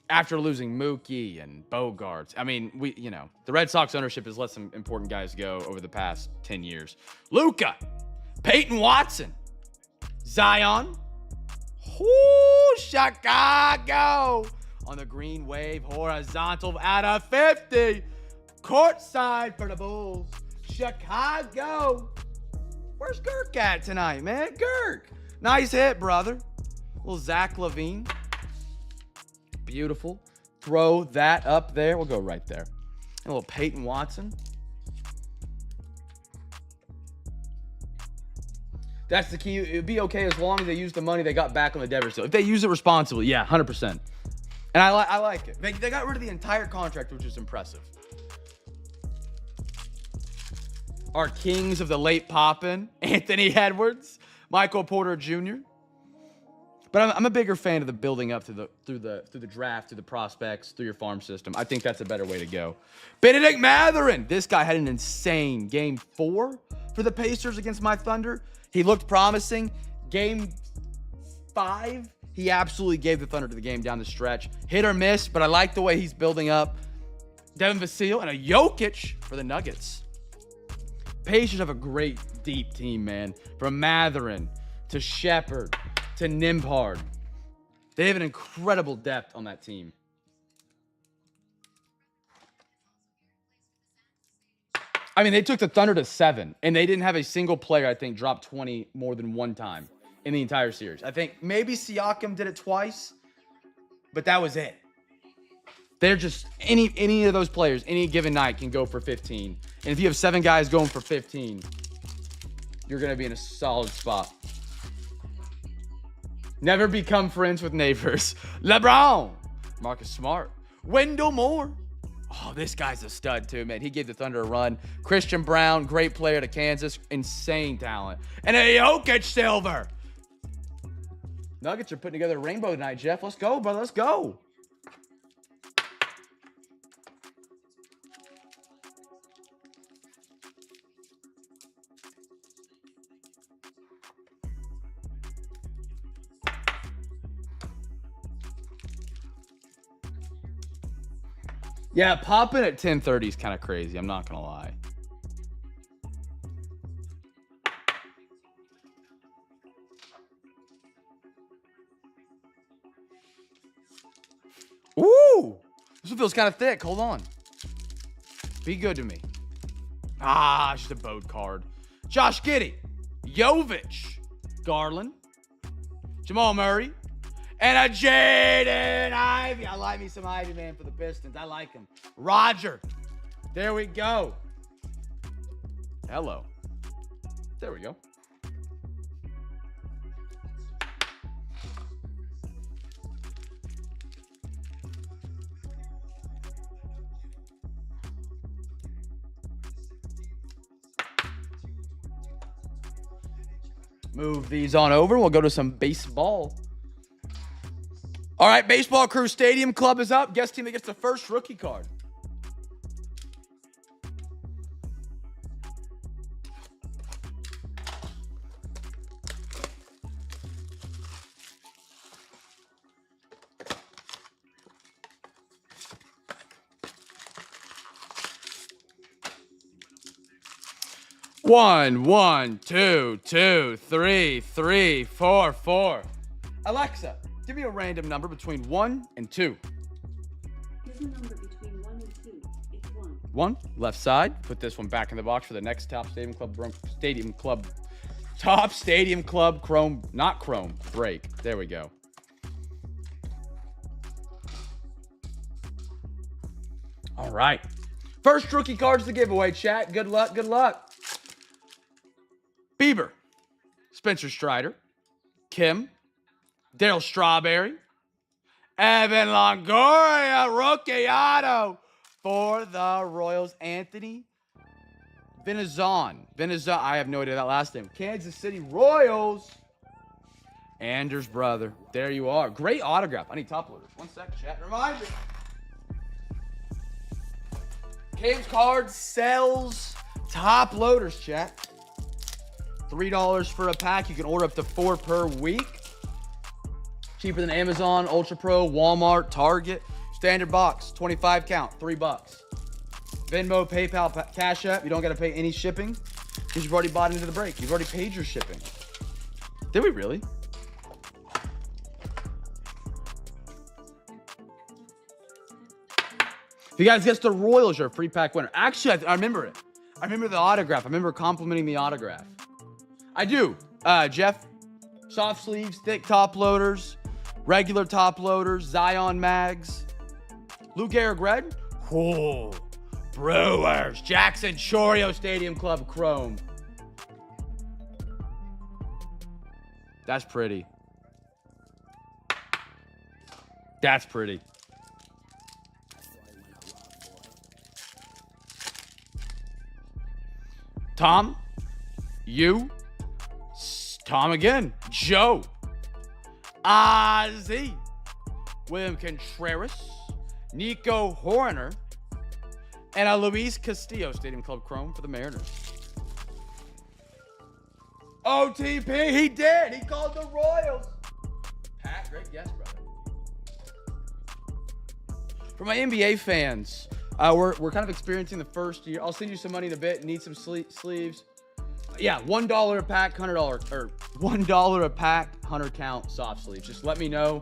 After losing Mookie and Bogarts. I mean, the Red Sox ownership has let some important guys go over the past 10 years. Luka, Peyton Watson, Zion, Chicago on the green wave, horizontal out of 50. Courtside for the Bulls. Chicago. Where's Girk at tonight, man? Girk. Nice hit, brother. Little Zach LaVine. Beautiful. Throw that up there. We'll go right there. And a little Peyton Watson. That's the key. It would be okay as long as they use the money they got back on the Devers deal. If they use it responsibly, yeah, 100%. And I like it. They got rid of the entire contract, which is impressive. Our kings of the late poppin', Anthony Edwards, Michael Porter Jr. But I'm a bigger fan of the building up through the draft, through the prospects, through your farm system. I think that's a better way to go. Benedict Mathurin. This guy had an insane Game 4 for the Pacers against my Thunder. He looked promising. Game 5, he absolutely gave the Thunder to the game down the stretch. Hit or miss, but I like the way he's building up. Devin Vassell and a Jokic for the Nuggets. Pacers have a great, deep team, man. From Mathurin to Shepard to Nembhard. They have an incredible depth on that team. I mean, they took the Thunder to 7, and they didn't have a single player, I think, drop 20 more than one time in the entire series. I think maybe Siakam did it twice, but that was it. They're just, any of those players, any given night can go for 15. And if you have 7 guys going for 15, you're going to be in a solid spot. Never become friends with neighbors. LeBron. Marcus Smart. Wendell Moore. Oh, this guy's a stud too, man. He gave the Thunder a run. Christian Brown, great player to Kansas. Insane talent. And a Jokic silver. Nuggets are putting together a rainbow tonight, Jeff. Let's go, brother. Let's go. Yeah, popping at 10:30 is kind of crazy. I'm not going to lie. Ooh, this one feels kind of thick. Hold on. Be good to me. Ah, it's just a boat card. Josh Giddey, Jovic, Garland, Jamal Murray, and a Jaden Ivey. I like me some Ivy, man, for the Pistons. I like him. Roger. There we go. Hello. There we go. Move these on over. We'll go to some baseball. All right, Baseball Crew Stadium Club is up. Guest team that gets the first rookie card. One, two, 3, 4, 4. Alexa, give me a random number between 1 and 2. Here's a number between 1 and 2. It's 1. 1, left side. Put this one back in the box for the next top Stadium Club Chrome, not Chrome, break. There we go. All right. First rookie cards to giveaway, chat. Good luck, good luck. Bieber, Spencer Strider, Kim, Daryl Strawberry, Evan Longoria, rookie auto for the Royals. Anthony Venezon. I have no idea that last name. Kansas City Royals. Anders' brother. There you are. Great autograph. I need top loaders. 1 sec, chat. Reminder. Caves Card sells top loaders, chat. $3 for a pack. You can order up to 4 per week. Cheaper than Amazon, Ultra Pro, Walmart, Target. Standard box, 25 count, $3. Venmo, PayPal, Cash App. You don't got to pay any shipping because you've already bought into the break. You've already paid your shipping. Did we really? If you guys guess the Royals, you're a free pack winner. Actually, I remember it. I remember the autograph. I remember complimenting the autograph. I do. Jeff, soft sleeves, thick top loaders, regular top loaders, Zion mags. Luke Greg. Oh, Brewers. Jackson Chorio Stadium Club Chrome. That's pretty. That's pretty. Tom, you. Tom again. Joe. Ozzy. William Contreras. Nico Horner. And a Luis Castillo Stadium Club Chrome for the Mariners. OTP. He did. He called the Royals. Pat, great guess, brother. For my NBA fans, we're kind of experiencing the first year. I'll send you some money in a bit. Need some sleeves. Yeah, $1 a pack, $100 or $1 a pack, 100 count soft sleeves. Just let me know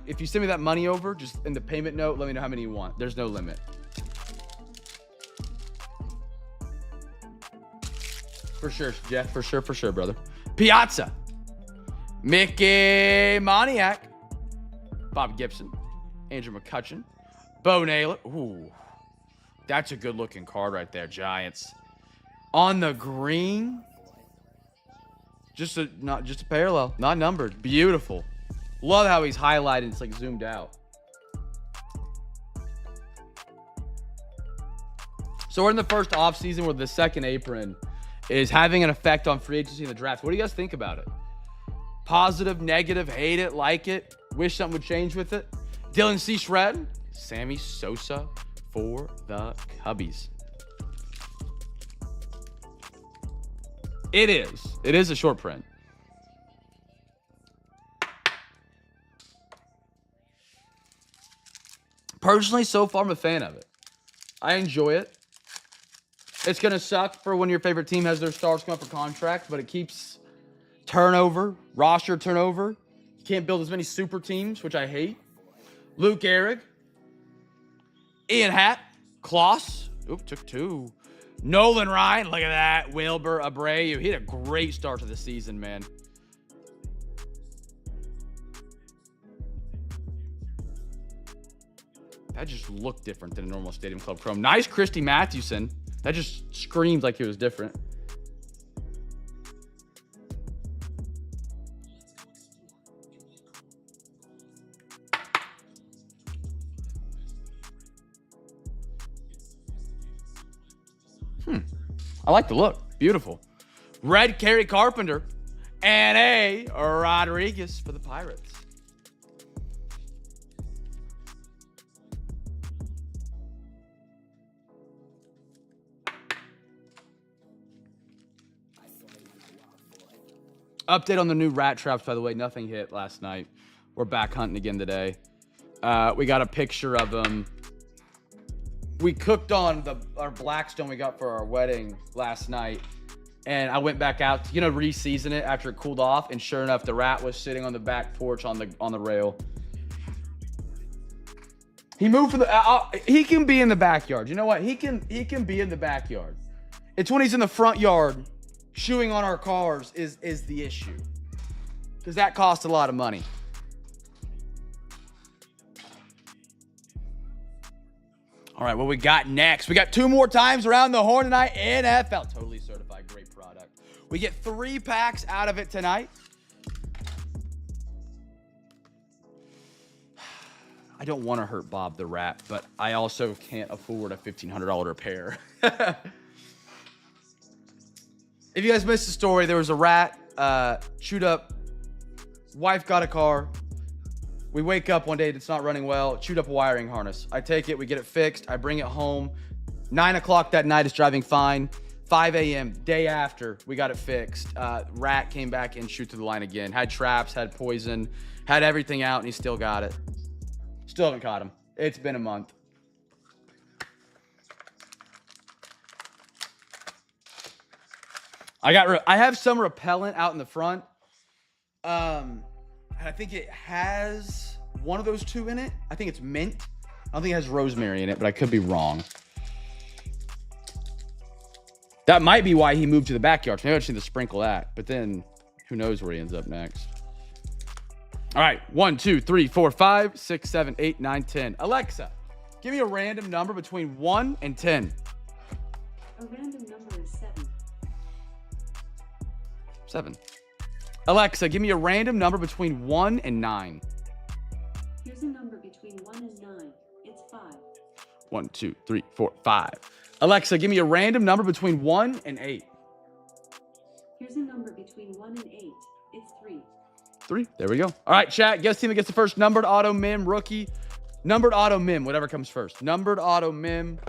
if you send me that money over. Just in the payment note, let me know how many you want. There's no limit. For sure, Jeff. For sure, brother. Piazza, Mickey Moniak, Bob Gibson, Andrew McCutcheon, Bo Naylor. Ooh, that's a good looking card right there, Giants. On the green. Not just a parallel, not numbered. Beautiful. Love how he's highlighted. It's like zoomed out. So we're in the first off season where the second apron is having an effect on free agency in the draft. What do you guys think about it? Positive, negative, hate it, like it, wish something would change with it. Dylan C. Shred, Sammy Sosa for the Cubbies. It is. It is a short print. Personally, so far, I'm a fan of it. I enjoy it. It's going to suck for when your favorite team has their stars come up for contract, but it keeps turnover, roster turnover. You can't build as many super teams, which I hate. Luke Gehrig. Ian Hatt. Kloss. Oop, took 2. Nolan Ryan. Look at that. Wilbur Abreu. He had a great start to the season, man. That just looked different than a normal Stadium Club Chrome. Nice Christy Mathewson. That just screams like he was different. I like the look. Beautiful. Red Kerry Carpenter and a Rodriguez for the Pirates. Update on the new rat traps, by the way. Nothing hit last night. We're back hunting again today. We got a picture of them. We cooked on our Blackstone we got for our wedding last night. And I went back out to, re-season it after it cooled off. And sure enough, the rat was sitting on the back porch on the rail. He moved from he can be in the backyard. You know what? He can be in the backyard. It's when he's in the front yard chewing on our cars is the issue. Because that costs a lot of money. All right, what we got next? We got 2 more times around the horn tonight. NFL, totally certified, great product. We get 3 packs out of it tonight. I don't want to hurt Bob the Rat, but I also can't afford a $1,500 repair. If you guys missed the story, there was a rat, chewed up. Wife got a car. We wake up one day, it's not running well, chewed up a wiring harness. I take it, we get it fixed, I bring it home. 9 o'clock that night, it's driving fine. 5 a.m., day after, we got it fixed. Rat came back and shoot through the line again. Had traps, had poison, had everything out, and he still got it. Still haven't caught him. It's been a month. I have some repellent out in the front. I think it has one of those 2 in it. I think it's mint. I don't think it has rosemary in it, but I could be wrong. That might be why he moved to the backyard. Maybe I just need to sprinkle that. But then who knows where he ends up next. All right. 1, 2, 3, 4, 5, 6, 7, 8, 9, 10. Alexa, give me a random number between 1 and 10. A random number is 7. 7. Alexa, give me a random number between 1 and 9. Here's a number between 1 and 9. It's 5. 1, 2, 3, 4, 5. Alexa, give me a random number between 1 and 8. Here's a number between 1 and 8. It's 3. 3. There we go. All right, chat. Guess team that gets the first numbered auto mim rookie. Numbered auto mim, whatever comes first. Numbered auto mim.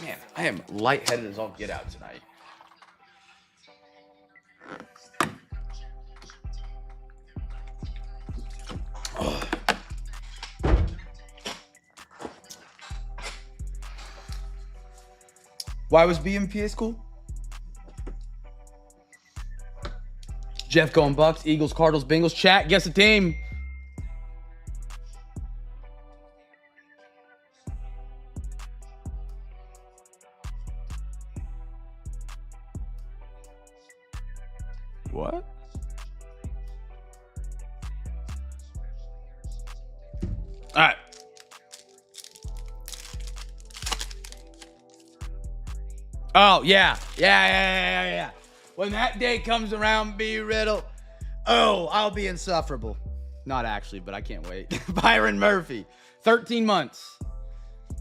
Man, I am lightheaded as all get out tonight. Oh. Why was BMPA school? Jeff going Bucks, Eagles, Cardinals, Bengals. Chat, guess the team. What? All right. Oh, yeah. When that day comes around, B. Riddle. Oh, I'll be insufferable. Not actually, but I can't wait. Byron Murphy, 13 months.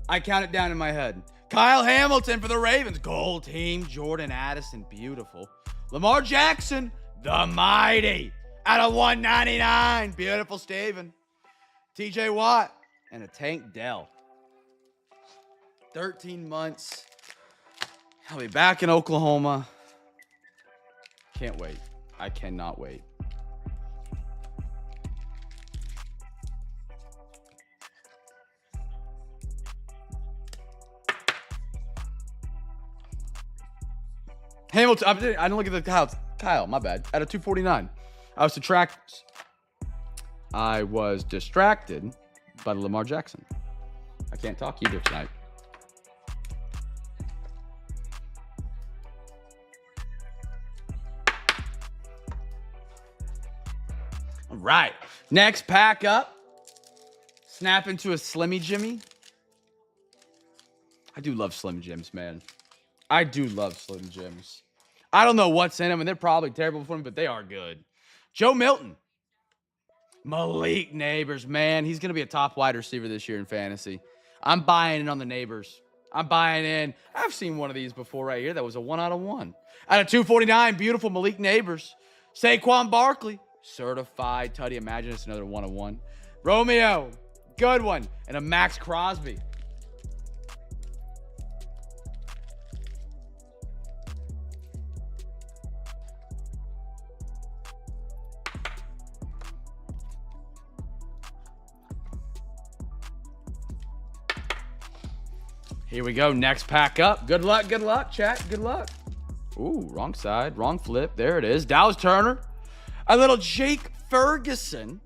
I count it down in my head. Kyle Hamilton for the Ravens. Gold team. Jordan Addison, beautiful. Lamar Jackson, the mighty, out of 199. Beautiful, Steven. TJ Watt and a Tank Dell. 13 months. I'll be back in Oklahoma. Can't wait. I cannot wait. Hamilton, I didn't look at the Kyle, my bad. At a 249. I was distracted by Lamar Jackson. I can't talk either tonight. All right. Next pack up. Snap into a Slimmy Jimmy. I do love Slim Jims, man. I do love Slim Jims. I don't know what's in them, and they're probably terrible for me, but they are good. Joe Milton. Malik Neighbors, man. He's going to be a top wide receiver this year in fantasy. I'm buying in on the Neighbors. I'm buying in. I've seen one of these before right here. That was a 1 out of 1. Out of 249, beautiful Malik Neighbors. Saquon Barkley, certified tutty. Imagine it's another 1 of 1. Romeo, good one. And a Max Crosby. Here we go. Next pack up. Good luck, chat. Good luck. Ooh, wrong side. Wrong flip. There it is. Dallas Turner. A little Jake Ferguson.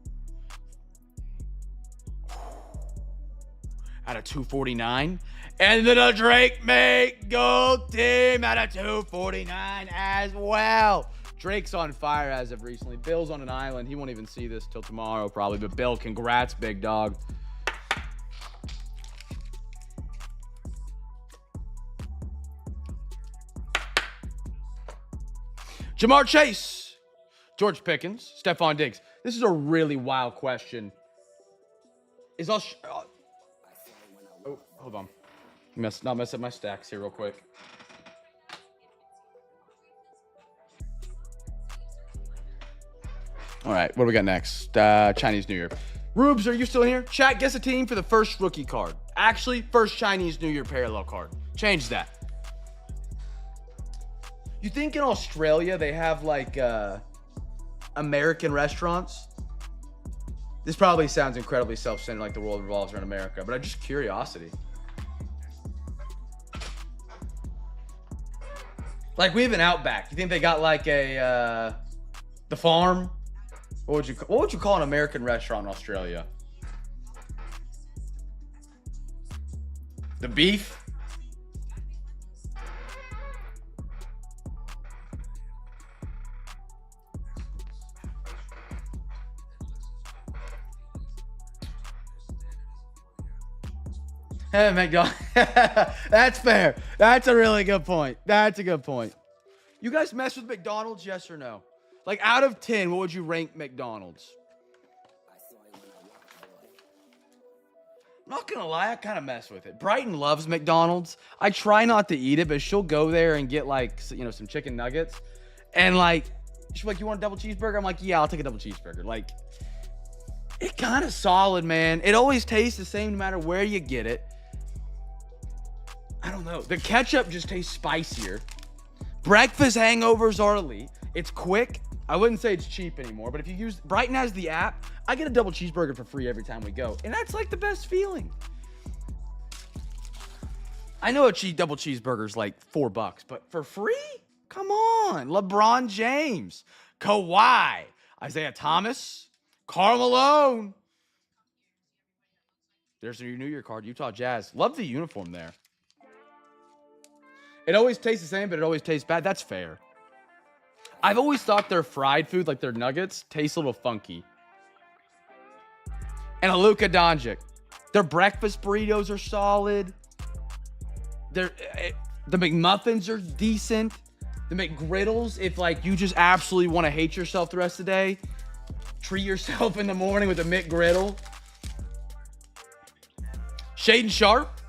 Out of 249. And then a Drake Make Gold team out of 249 as well. Drake's on fire as of recently. Bill's on an island. He won't even see this till tomorrow probably. But Bill, congrats, big dog. Jamar Chase, George Pickens, Stephon Diggs. This is a really wild question. Oh, hold on. Not mess up my stacks here real quick. All right, what do we got next? Chinese New Year. Rubes, are you still here? Chat, guess a team for the first rookie card. Actually, first Chinese New Year parallel card. Change that. You think in Australia they have like American restaurants? This probably sounds incredibly self-centered, like the world revolves around America, but I'm just curiosity. Like we have an Outback. You think they got like a the farm? What would you call an American restaurant in Australia? The Beef? Hey, McDonald's. That's fair. That's a really good point. That's a good point. You guys mess with McDonald's, yes or no? Like, out of 10, what would you rank McDonald's? I'm not going to lie, I kind of mess with it. Brighton loves McDonald's. I try not to eat it, but she'll go there and get, like, you know, some chicken nuggets. And, like, she's like, you want a double cheeseburger? I'm like, yeah, I'll take a double cheeseburger. Like, it's kind of solid, man. It always tastes the same no matter where you get it. I don't know. The ketchup just tastes spicier. Breakfast hangovers are elite. It's quick. I wouldn't say it's cheap anymore, but if you use Brighton has the app, I get a double cheeseburger for free every time we go. And that's like the best feeling. I know a double cheeseburger is like $4, but for free? Come on. LeBron James, Kawhi, Isaiah Thomas, Karl Malone. There's your New Year card, Utah Jazz. Love the uniform there. It always tastes the same, but it always tastes bad. That's fair. I've always thought their fried food, like their nuggets, tastes a little funky. And a Luka Doncic. Their breakfast burritos are solid. The McMuffins are decent. The McGriddles, if like you just absolutely want to hate yourself the rest of the day, treat yourself in the morning with a McGriddle. Shaden Sharp.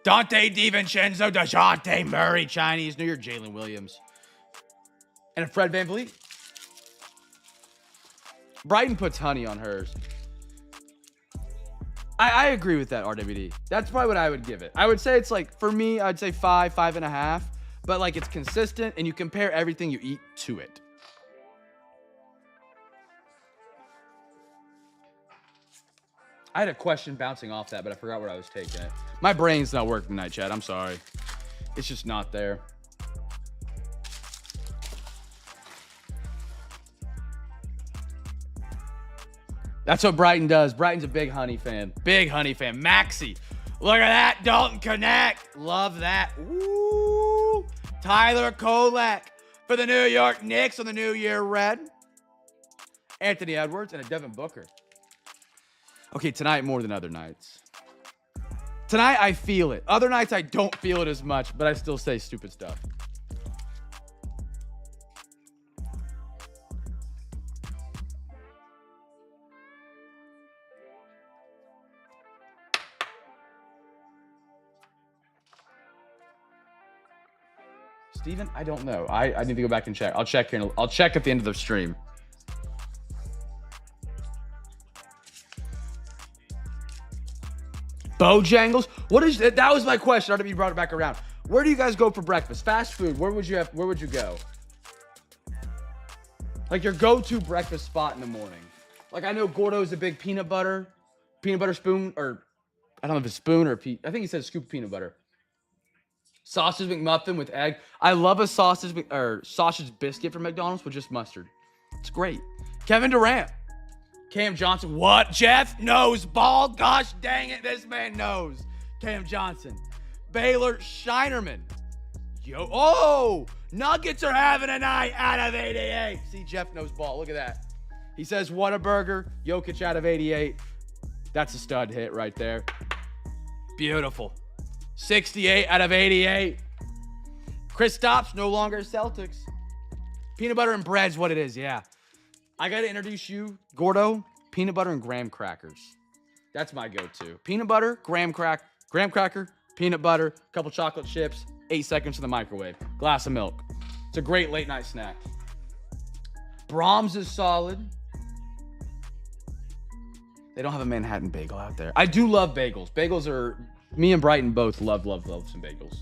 Dante DiVincenzo, DeJounte Murray, Chinese New Year, Jalen Williams. And a Fred VanVleet. Brighton puts honey on hers. I agree with that, RWD. That's probably what I would give it. I would say it's like, for me, I'd say 5, 5.5. But like it's consistent and you compare everything you eat to it. I had a question bouncing off that, but I forgot where I was taking it. My brain's not working tonight, Chad. I'm sorry. It's just not there. That's what Brighton does. Brighton's a big honey fan. Big honey fan. Maxi. Look at that. Dalton Connect. Love that. Woo. Tyler Kolek for the New York Knicks on the New Year red. Anthony Edwards and a Devin Booker. Okay, tonight more than other nights. Tonight I feel it. Other nights I don't feel it as much, but I still say stupid stuff. Steven, I don't know. I need to go back and check. I'll check here. I'll check at the end of the stream. Bojangles? What is that? That was my question. I you brought it back around. Where do you guys go for breakfast? Fast food. Where would you go? Like your go-to breakfast spot in the morning. Like I know Gordo's a big peanut butter spoon, or I don't know if it's spoon or I think he said scoop of peanut butter. Sausage McMuffin with egg. I love a sausage biscuit from McDonald's with just mustard. It's great. Kevin Durant. Cam Johnson. What? Jeff knows ball. Gosh dang it. This man knows. Cam Johnson. Baylor Shinerman. Yo. Oh! Nuggets are having a night out of 88. See, Jeff knows ball. Look at that. He says, Whataburger. Jokic out of 88. That's a stud hit right there. Beautiful. 68 out of 88. Kristaps, no longer Celtics. Peanut butter and bread's what it is, yeah. I got to introduce you, Gordo, peanut butter and graham crackers. That's my go-to. Peanut butter, graham cracker, peanut butter, couple chocolate chips, 8 seconds in the microwave. Glass of milk. It's a great late-night snack. Brahms is solid. They don't have a Manhattan bagel out there. I do love bagels. Bagels are... Me and Brighton both love some bagels.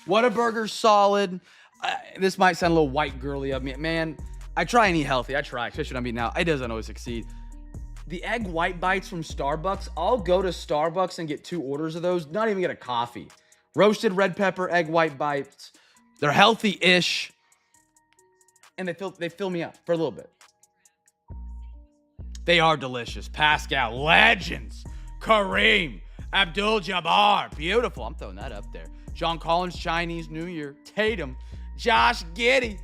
Whataburger's solid. This might sound a little white girly of me. Man, I try and eat healthy. I try, especially when I'm eating out. It doesn't always succeed. The egg white bites from Starbucks, I'll go to Starbucks and get 2 orders of those, not even get a coffee. Roasted red pepper, egg white bites. They're healthy-ish. And they fill me up for a little bit. They are delicious. Pascal, legends. Kareem, Abdul-Jabbar. Beautiful. I'm throwing that up there. John Collins, Chinese New Year. Tatum, Josh Giddey.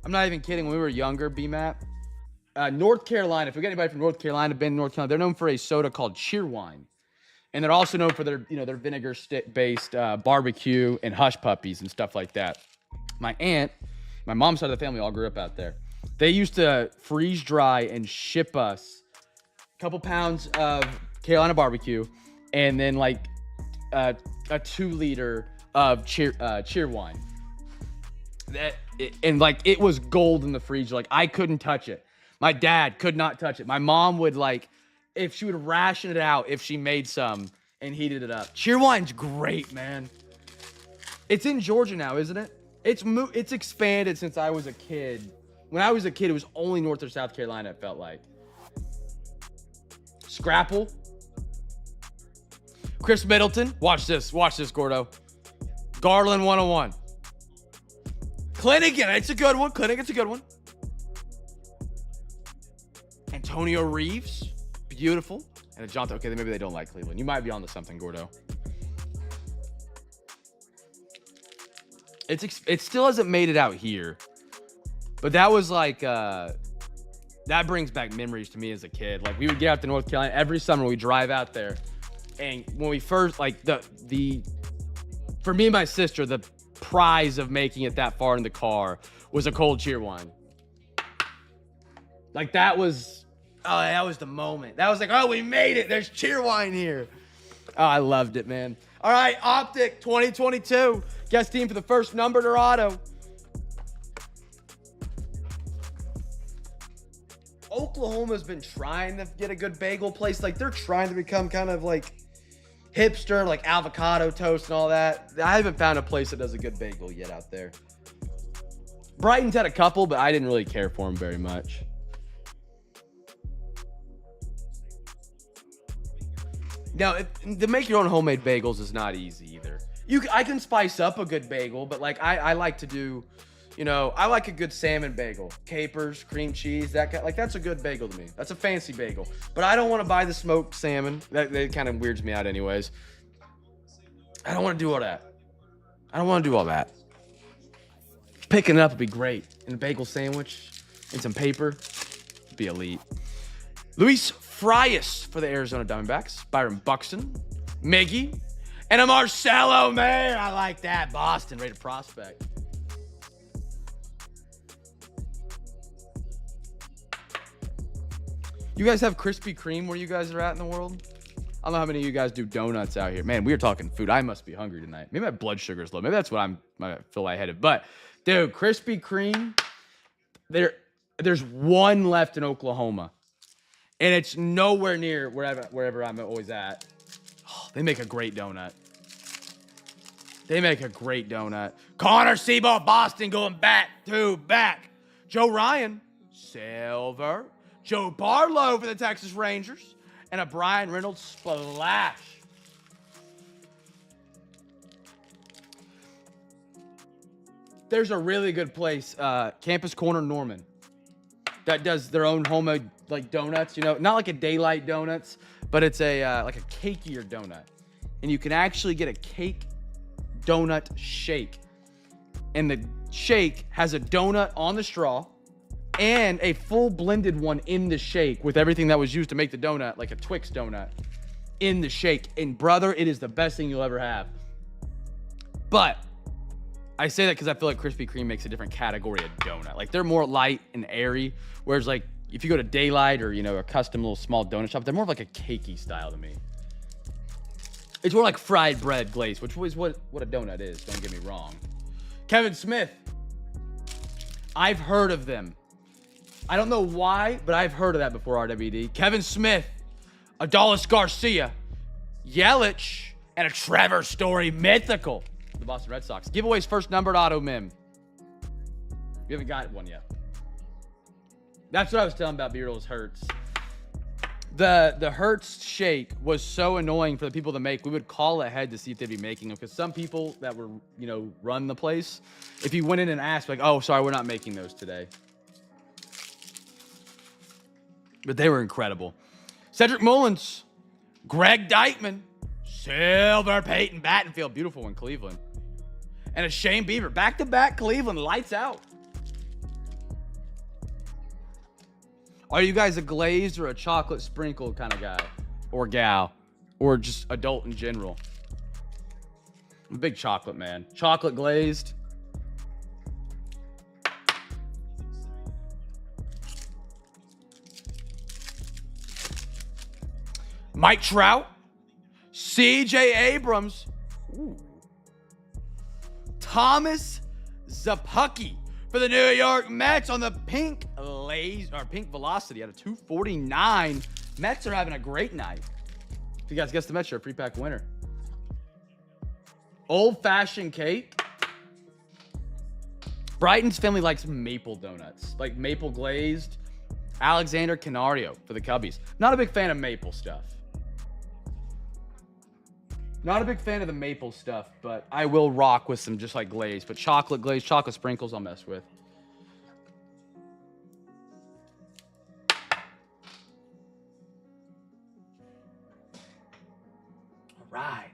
I'm not even kidding. When we were younger, BMAP, North Carolina, if we get anybody from North Carolina, been in North Carolina, they're known for a soda called Cheerwine. And they're also known for their vinegar stick-based barbecue and hush puppies and stuff like that. My aunt, my mom's side of the family all grew up out there. They used to freeze dry and ship us a couple pounds of Carolina barbecue and then like a 2-liter of cheer wine. And like it was gold in the freezer. Like I couldn't touch it. My dad could not touch it. My mom would like, if she would ration it out if she made some and heated it up. Cheerwine's great, man. It's in Georgia now, isn't it? It's expanded since I was a kid. When I was a kid, it was only North or South Carolina, it felt like. Scrapple. Chris Middleton. Watch this, Gordo. Garland 101. Clinigan, it's a good one. Clinigan's a good one. Antonio Reeves. Beautiful. And a Jonathan. Okay, maybe they don't like Cleveland. You might be onto something, Gordo. It still hasn't made it out here. But that was like that brings back memories to me as a kid. Like we would get out to North Carolina every summer. We drive out there, and when we first like for me and my sister, the prize of making it that far in the car was a cold cheer wine. Like that was the moment. That was like, oh, we made it. There's cheer wine here. Oh, I loved it, man. All right, Optic 2022 guest team for the first numbered or auto. Oklahoma's been trying to get a good bagel place. Like, they're trying to become kind of like hipster, like avocado toast and all that. I haven't found a place that does a good bagel yet out there. Brighton's had a couple, but I didn't really care for them very much. Now, to make your own homemade bagels is not easy either. I can spice up a good bagel, but like I like to do, you know, I like a good salmon bagel, capers, cream cheese, that's a good bagel to me. That's a fancy bagel. But I don't want to buy the smoked salmon. That kind of weirds me out anyways. I don't want to do all that. I don't want to do all that. Picking it up would be great. In a bagel sandwich and some paper, it'd be elite. Luis Frias for the Arizona Diamondbacks. Byron Buxton, Miggy, and a Marcelo Mayer. I like that. Boston, rated prospect. You guys have Krispy Kreme where you guys are at in the world? I don't know how many of you guys do donuts out here. Man, we are talking food. I must be hungry tonight. Maybe my blood sugar is low. Maybe that's what I feel lightheaded. But, dude, Krispy Kreme, there's one left in Oklahoma. And it's nowhere near wherever I'm always at. Oh, they make a great donut. They make a great donut. Connor Seabaugh, Boston going back. Joe Ryan, silver. Joe Barlow for the Texas Rangers. And a Brian Reynolds splash. There's a really good place, Campus Corner Norman, that does their own homemade like donuts, you know, not like a Daylight Donuts, but it's a like a cakier donut. And you can actually get a cake donut shake. And the shake has a donut on the straw and a full blended one in the shake with everything that was used to make the donut, like a Twix donut, in the shake. And brother, it is the best thing you'll ever have. But I say that because I feel like Krispy Kreme makes a different category of donut. Like they're more light and airy, whereas like if you go to Daylight or, you know, a custom little small donut shop, they're more of like a cakey style to me. It's more like fried bread glaze, which is what a donut is. Don't get me wrong. Kevin Smith. I've heard of them. I don't know why, but I've heard of that before, RWD. Kevin Smith, Adolis Garcia, Yelich, and a Trevor Story mythical. The Boston Red Sox. Giveaway's first numbered auto mem. We haven't got one yet. That's what I was telling about Beardless Hertz. The Hertz shake was so annoying for the people to make. We would call ahead to see if they'd be making them, because some people that were, you know, run the place, if you went in and asked, like, oh, sorry, we're not making those today. But they were incredible. Cedric Mullins, Greg Deichmann, silver Peyton Battenfield, beautiful in Cleveland, and a Shane Bieber, back-to-back Cleveland, lights out. Are you guys a glazed or a chocolate sprinkled kind of guy or gal, or just adult in general? I'm a big chocolate man. Chocolate glazed. Mike Trout, CJ Abrams, ooh. Thomas Zapucki for the New York Mets on the pink velocity out of 249. Mets are having a great night. If you guys guess the Mets, you're a free pack winner. Old fashioned cake. Brighton's family likes maple donuts, like maple glazed. Alexander Canario for the Cubbies. Not a big fan of maple stuff. Not a big fan of the maple stuff, but I will rock with some just like glaze. But chocolate glaze, chocolate sprinkles, I'll mess with. All right.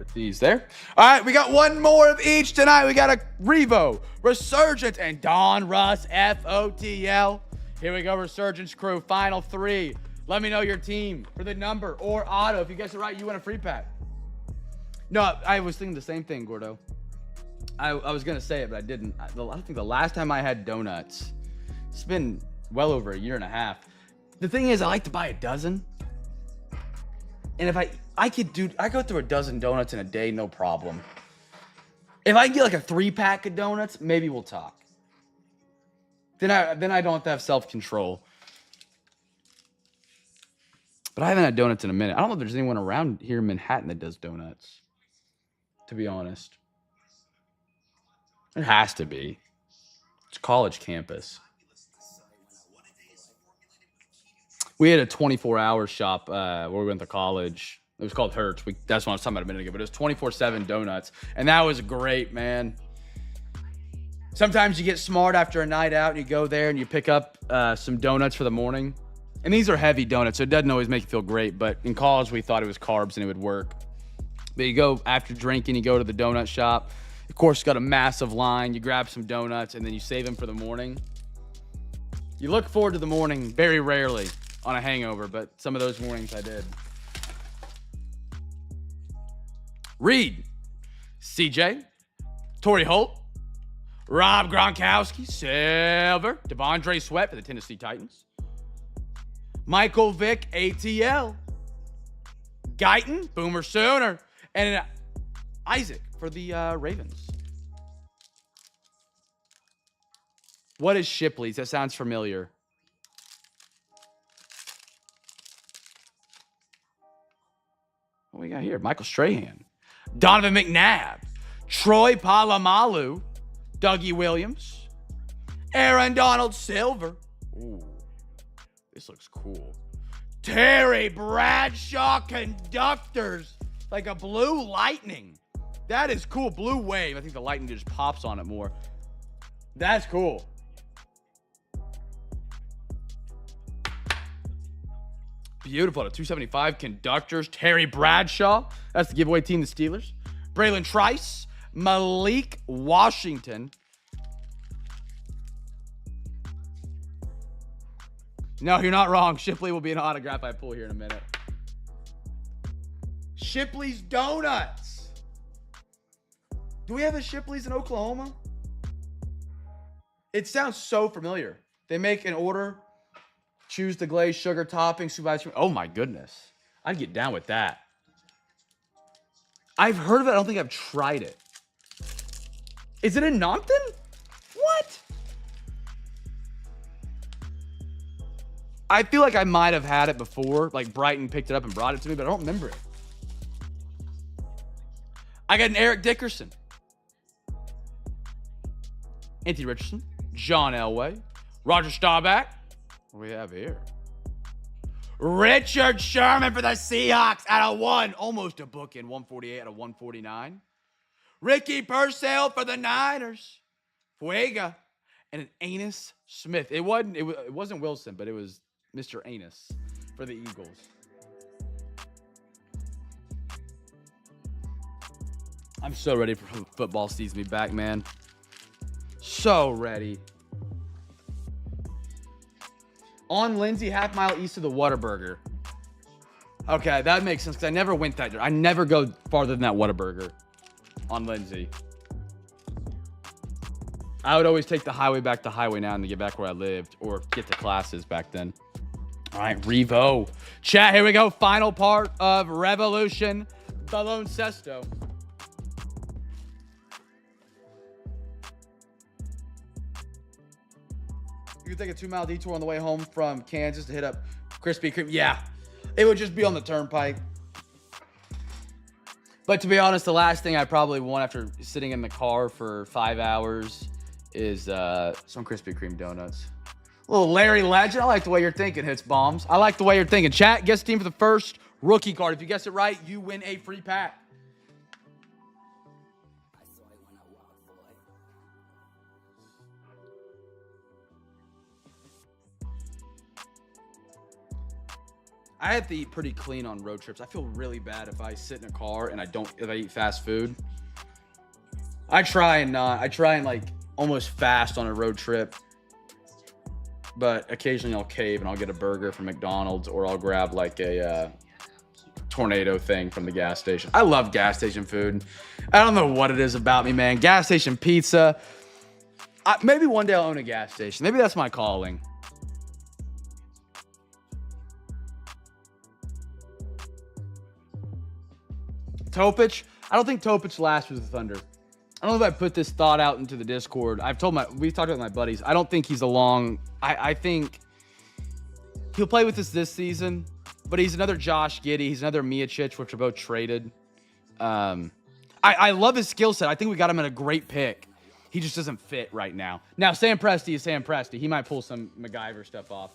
Put these there. All right, we got one more of each tonight. We got a Revo, Resurgence, and Donruss FOTL. Here we go, Resurgence crew, final 3. Let me know your team for the number or auto. If you guess it right, you win a free pack. No, I was thinking the same thing, Gordo. I was going to say it, but I didn't. I think the last time I had donuts, it's been well over a year and a half. The thing is, I like to buy a dozen. And if I go through a dozen donuts in a day, no problem. If I can get like a 3-pack of donuts, maybe we'll talk. Then I don't have to have self-control. But I haven't had donuts in a minute. I don't know if there's anyone around here in Manhattan that does donuts, to be honest. There has to be. It's a college campus. We had a 24-hour shop where we went to college. It was called Hertz. That's what I was talking about a minute ago. But it was 24/7 donuts. And that was great, man. Sometimes you get smart after a night out and you go there and you pick up some donuts for the morning. And these are heavy donuts, so it doesn't always make you feel great. But in college, we thought it was carbs and it would work. But you go after drinking, you go to the donut shop. Of course, it's got a massive line. You grab some donuts and then you save them for the morning. You look forward to the morning very rarely on a hangover, but some of those mornings I did. Reed, CJ, Torrey Holt, Rob Gronkowski, Silver, Devondre Sweat for the Tennessee Titans, Michael Vick, ATL, Guyton, Boomer Sooner, and Isaac for the Ravens. What is Shipley's? That sounds familiar. What we got here? Michael Strahan, Donovan McNabb, Troy Polamalu, Dougie Williams, Aaron Donald Silver. Ooh, this looks cool. Terry Bradshaw Conductors, like a blue lightning. That is cool. Blue wave. I think the lightning just pops on it more. That's cool. Beautiful. At 275 Conductors. Terry Bradshaw. That's the giveaway team, the Steelers. Braylon Trice. Malik Washington. No, you're not wrong. Shipley will be an autograph I pull here in a minute. Shipley's Donuts. Do we have a Shipley's in Oklahoma? It sounds so familiar. They make an order. Choose the glaze, sugar topping, soup ice cream. Oh my goodness. I'd get down with that. I've heard of it. I don't think I've tried it. Is it in Nompton? What? I feel like I might have had it before. Like Brighton picked it up and brought it to me, but I don't remember it. I got an Eric Dickerson. Anthony Richardson. John Elway. Roger Staubach. What do we have here? Richard Sherman for the Seahawks out of 1. Almost a bookend. 148 out of 149. Ricky Purcell for the Niners. Fuega. And an Anus Smith. It wasn't Wilson, but it was Mr. Anus for the Eagles. I'm so ready for football season to be back, man. So ready. On Lindsay, half mile east of the Whataburger. Okay, that makes sense because I never went that. I never go farther than that Whataburger on Lindsay. I would always take the highway back to highway now and to get back where I lived or get to classes back then. All right, Revo. Chat, here we go. Final part of Revolution Baloncesto. You could take a 2-mile detour on the way home from Kansas to hit up Krispy Kreme. Yeah, it would just be on the turnpike. But to be honest, the last thing I probably want after sitting in the car for 5 hours is some Krispy Kreme donuts. A little Larry Legend. I like the way you're thinking, Hits Bombs. I like the way you're thinking. Chat, guess the team for the first rookie card. If you guess it right, you win a free pack. I have to eat pretty clean on road trips. I feel really bad if I sit in a car and if I eat fast food. I try and like almost fast on a road trip. But occasionally I'll cave and I'll get a burger from McDonald's, or I'll grab like a tornado thing from the gas station. I love gas station food. I don't know what it is about me, man. Gas station pizza. Maybe one day I'll own a gas station. Maybe that's my calling. Topic. I don't think Topic lasts with the Thunder. I don't know if I put this thought out into the Discord. We've talked about my buddies. I don't think he's a long. I think he'll play with us this season, but he's another Josh Giddey. He's another Miocic, which are both traded. I love his skill set. I think we got him at a great pick. He just doesn't fit right now. Now, Sam Presti is Sam Presti. He might pull some MacGyver stuff off.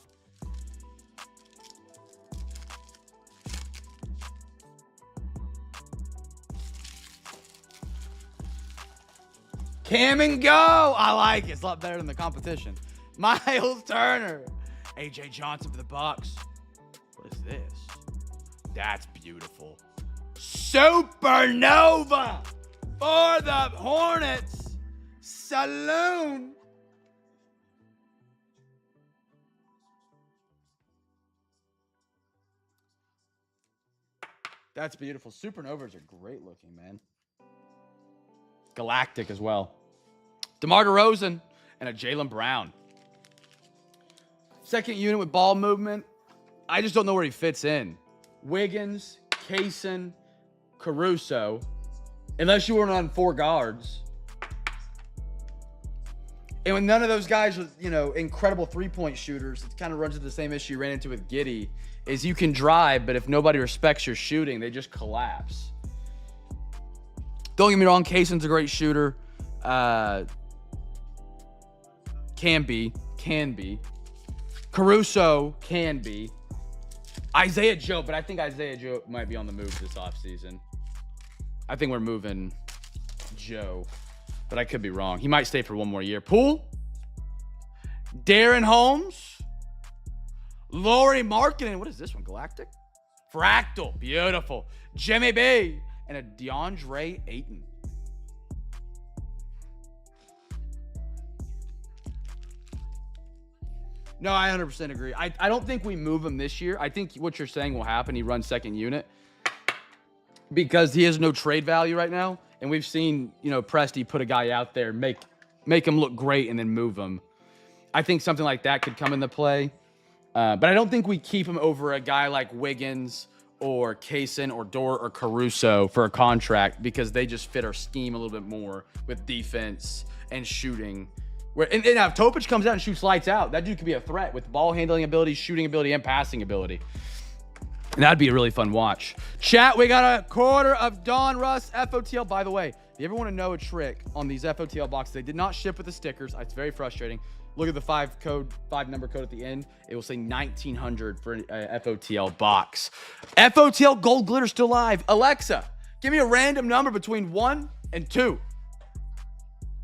Cam and go. I like it. It's a lot better than the competition. Miles Turner. AJ Johnson for the Bucks. What is this? That's beautiful. Supernova for the Hornets. Saloon. That's beautiful. Supernovas are great looking, man. Galactic as well. DeMar DeRozan and a Jaylen Brown. Second unit with ball movement. I just don't know where he fits in. Wiggins, Kaysen, Caruso. Unless you were on 4 guards. And when none of those guys are, incredible three-point shooters, it kind of runs into the same issue you ran into with Giddey, is you can drive, but if nobody respects your shooting, they just collapse. Don't get me wrong, Kaysen's a great shooter. Can be. Caruso can be. Isaiah Joe, but I think Isaiah Joe might be on the move this offseason. I think we're moving Joe, but I could be wrong. He might stay for one more year. Poole, Darren Holmes, Lauri Markkanen. What is this one? Galactic? Fractal. Beautiful. Jimmy B. And a DeAndre Ayton. No, I 100% agree. I don't think we move him this year. I think what you're saying will happen. He runs second unit because he has no trade value right now. And we've seen, Presti put a guy out there, make him look great, and then move him. I think something like that could come into play. But I don't think we keep him over a guy like Wiggins or Kaysen or Dort or Caruso for a contract because they just fit our scheme a little bit more with defense and shooting. And now if Topic comes out and shoots lights out, that dude could be a threat with ball handling ability, shooting ability, and passing ability. And that'd be a really fun watch. Chat, we got a quarter of Donruss FOTL. By the way, if you ever want to know a trick on these FOTL boxes, they did not ship with the stickers. It's very frustrating. Look at the 5-number code at the end. It will say 1900 for a FOTL box. FOTL gold glitter still live. Alexa, give me a random number between 1 and 2.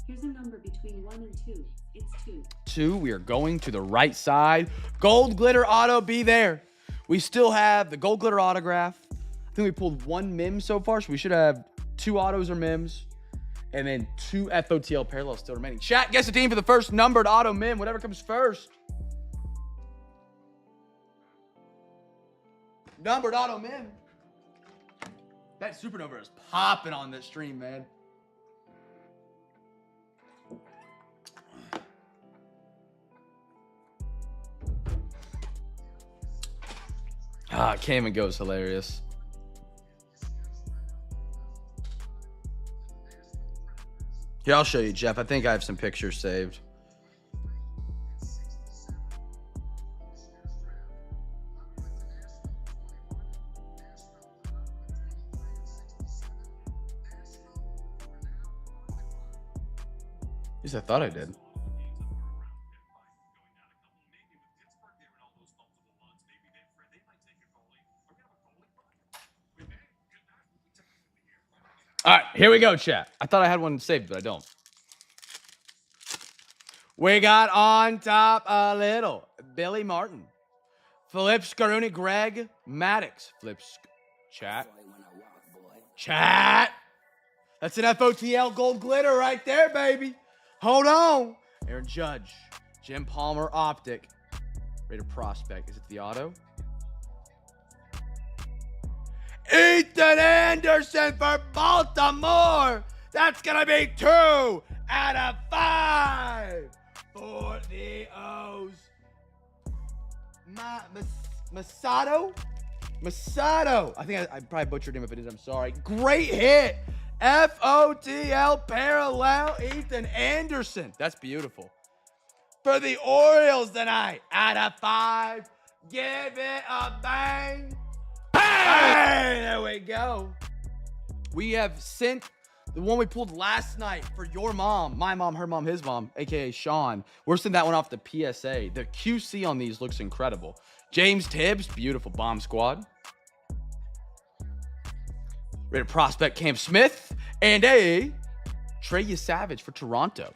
Here's a number between 1 and 2. It's 2. 2. We are going to the right side. Gold glitter auto, be there. We still have the gold glitter autograph. I think we pulled 1 mim so far, so we should have 2 autos or mims. And then 2 FOTL parallels still remaining. Chat, guess the team for the first numbered auto mim. Whatever comes first. Numbered auto mim. That supernova is popping on this stream, man. Cam and Go is hilarious. Here, I'll show you, Jeff. I think I have some pictures saved. At least I thought I did. All right, here we go, chat. I thought I had one saved, but I don't. We got on top a little Billy Martin Philip Scaroni, Greg Maddox. Chat. Chat. That's an FOTL gold glitter right there, baby. Hold on. Aaron Judge. Jim Palmer, Optic. Rated prospect. Is it the auto? Ethan Anderson for Baltimore. That's going to be 2 out of 5 for the O's. Masato? I think I probably butchered him if I did. I'm sorry. Great hit. FOTL parallel Ethan Anderson. That's beautiful. For the Orioles tonight, out of 5. Give it a bang. Hey, there we go. We have sent the one we pulled last night for your mom, my mom, her mom, his mom, aka Sean. We're sending that one off the PSA. The QC on these looks incredible. James Tibbs, beautiful bomb squad. Rated prospect Cam Smith and a Trey Savage for Toronto.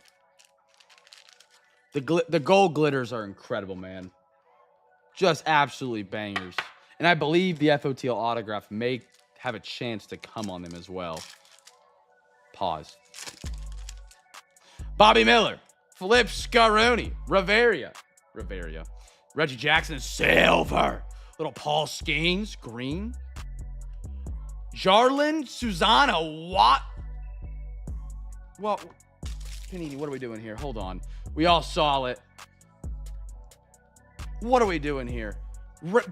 The gold glitters are incredible, man. Just absolutely bangers. And I believe the FOTL autograph may have a chance to come on them as well. Pause. Bobby Miller, Flip Scaroni, Riveria, Reggie Jackson, silver. Little Paul Skeens, green. Jarlin Susanna, what? Well, Panini, what are we doing here? Hold on. We all saw it. What are we doing here?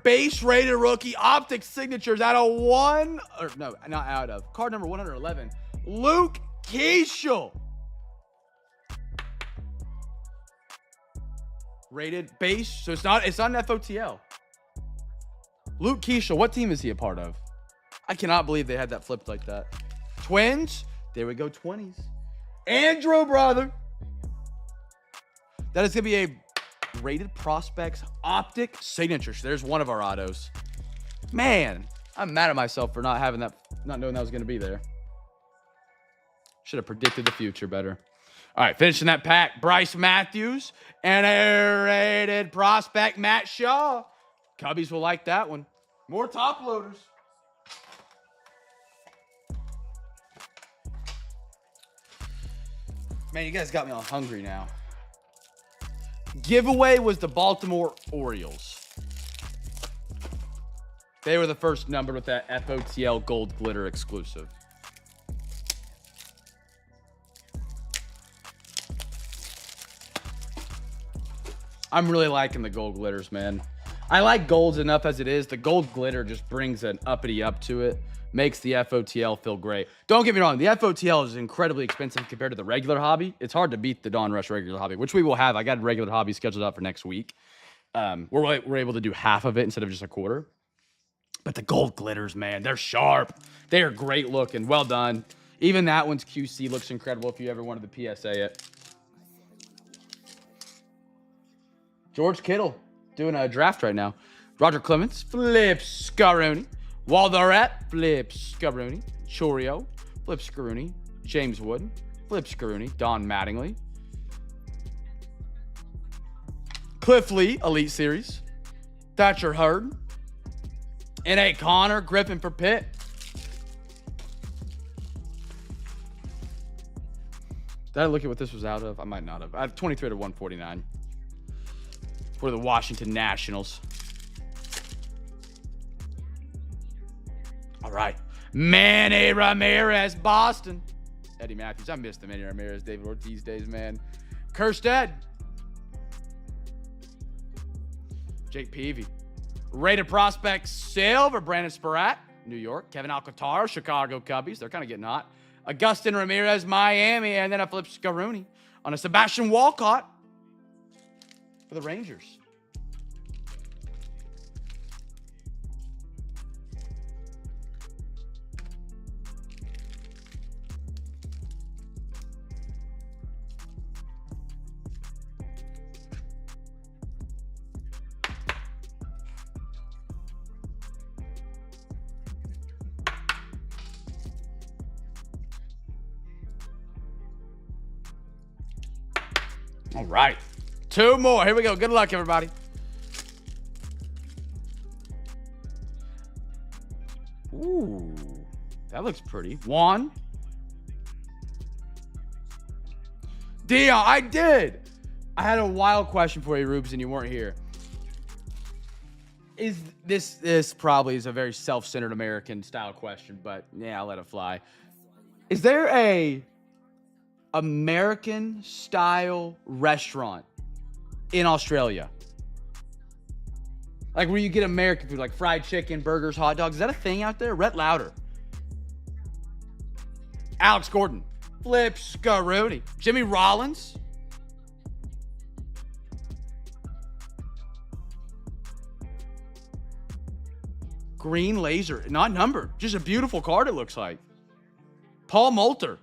Base rated rookie optic signatures out of 1, or no, not out of. Card number 111. Luke Keishel. Rated base, so it's not an FOTL. Luke Keishel, what team is he a part of? I cannot believe they had that flipped like that. Twins, there we go, 20s. Andrew, brother. That is going to be a rated prospects optic signature. So there's one of our autos. Man, I'm mad at myself for not having that, not knowing that was going to be there. Should have predicted the future better. All right, finishing that pack, Bryce Matthews and a rated prospect, Matt Shaw. Cubbies will like that one. More top loaders. Man, you guys got me all hungry now. Giveaway was the Baltimore Orioles. They were the first numbered with that FOTL gold glitter exclusive. I'm really liking the gold glitters, man. I like golds enough as it is. The gold glitter just brings an uppity up to it. Makes the FOTL feel great. Don't get me wrong. The FOTL is incredibly expensive compared to the regular hobby. It's hard to beat the Donruss regular hobby, which we will have. I got a regular hobby scheduled out for next week. We're able to do half of it instead of just a quarter. But the gold glitters, man, they're sharp. They are great looking. Well done. Even that one's QC looks incredible if you ever wanted to PSA it. George Kittle doing a draft right now. Roger Clemens, Flip Scaroni. Waldarette, Flip Scaroni. Chorio, Flip Scaroni. James Wood, Flip Scaroni. Don Mattingly. Cliff Lee, Elite Series. Thatcher Hurd. N.A. Connor, Griffin for Pitt. Did I look at what this was out of? I might not have. I have 23 to 149 for the Washington Nationals. All right. Manny Ramirez, Boston. Eddie Matthews. I missed the Manny Ramirez, David Ortiz days, man. Kerstead. Jake Peavy. Rated prospect, silver. Brandon Sparat, New York. Kevin Alcantara, Chicago Cubbies. They're kind of getting hot. Augustin Ramirez, Miami. And then a Flip Scaroni on a Sebastian Walcott for the Rangers. All right. Two more. Here we go. Good luck, everybody. That looks pretty. Juan. Dion, I did. I had a wild question for you, Rubes, and you weren't here. Is this probably is a very self-centered American style question, but yeah, I'll let it fly. Is there a American style restaurant in Australia? Like where you get American food, like fried chicken, burgers, hot dogs. Is that a thing out there? Rhett Louder. Alex Gordon. Flip Scaroni. Jimmy Rollins. Green laser. Not numbered. Just a beautiful card, it looks like. Paul Moulter.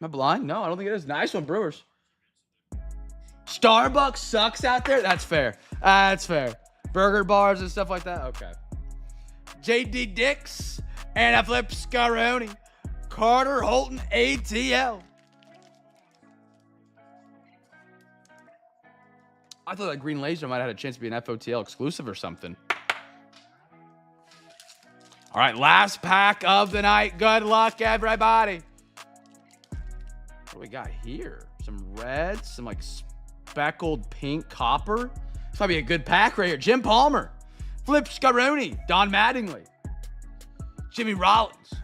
Am I blind? No, I don't think it is. Nice one, Brewers. Starbucks sucks out there? That's fair. That's fair. Burger bars and stuff like that? Okay. JD Dix and a Flip Scaroni. Carter Holton ATL. I thought that green laser might have had a chance to be an FOTL exclusive or something. All right, last pack of the night. Good luck, everybody. What do we got here? Some reds, some like speckled pink copper. This might be a good pack right here. Jim Palmer, Flip Scaroni, Don Mattingly, Jimmy Rollins,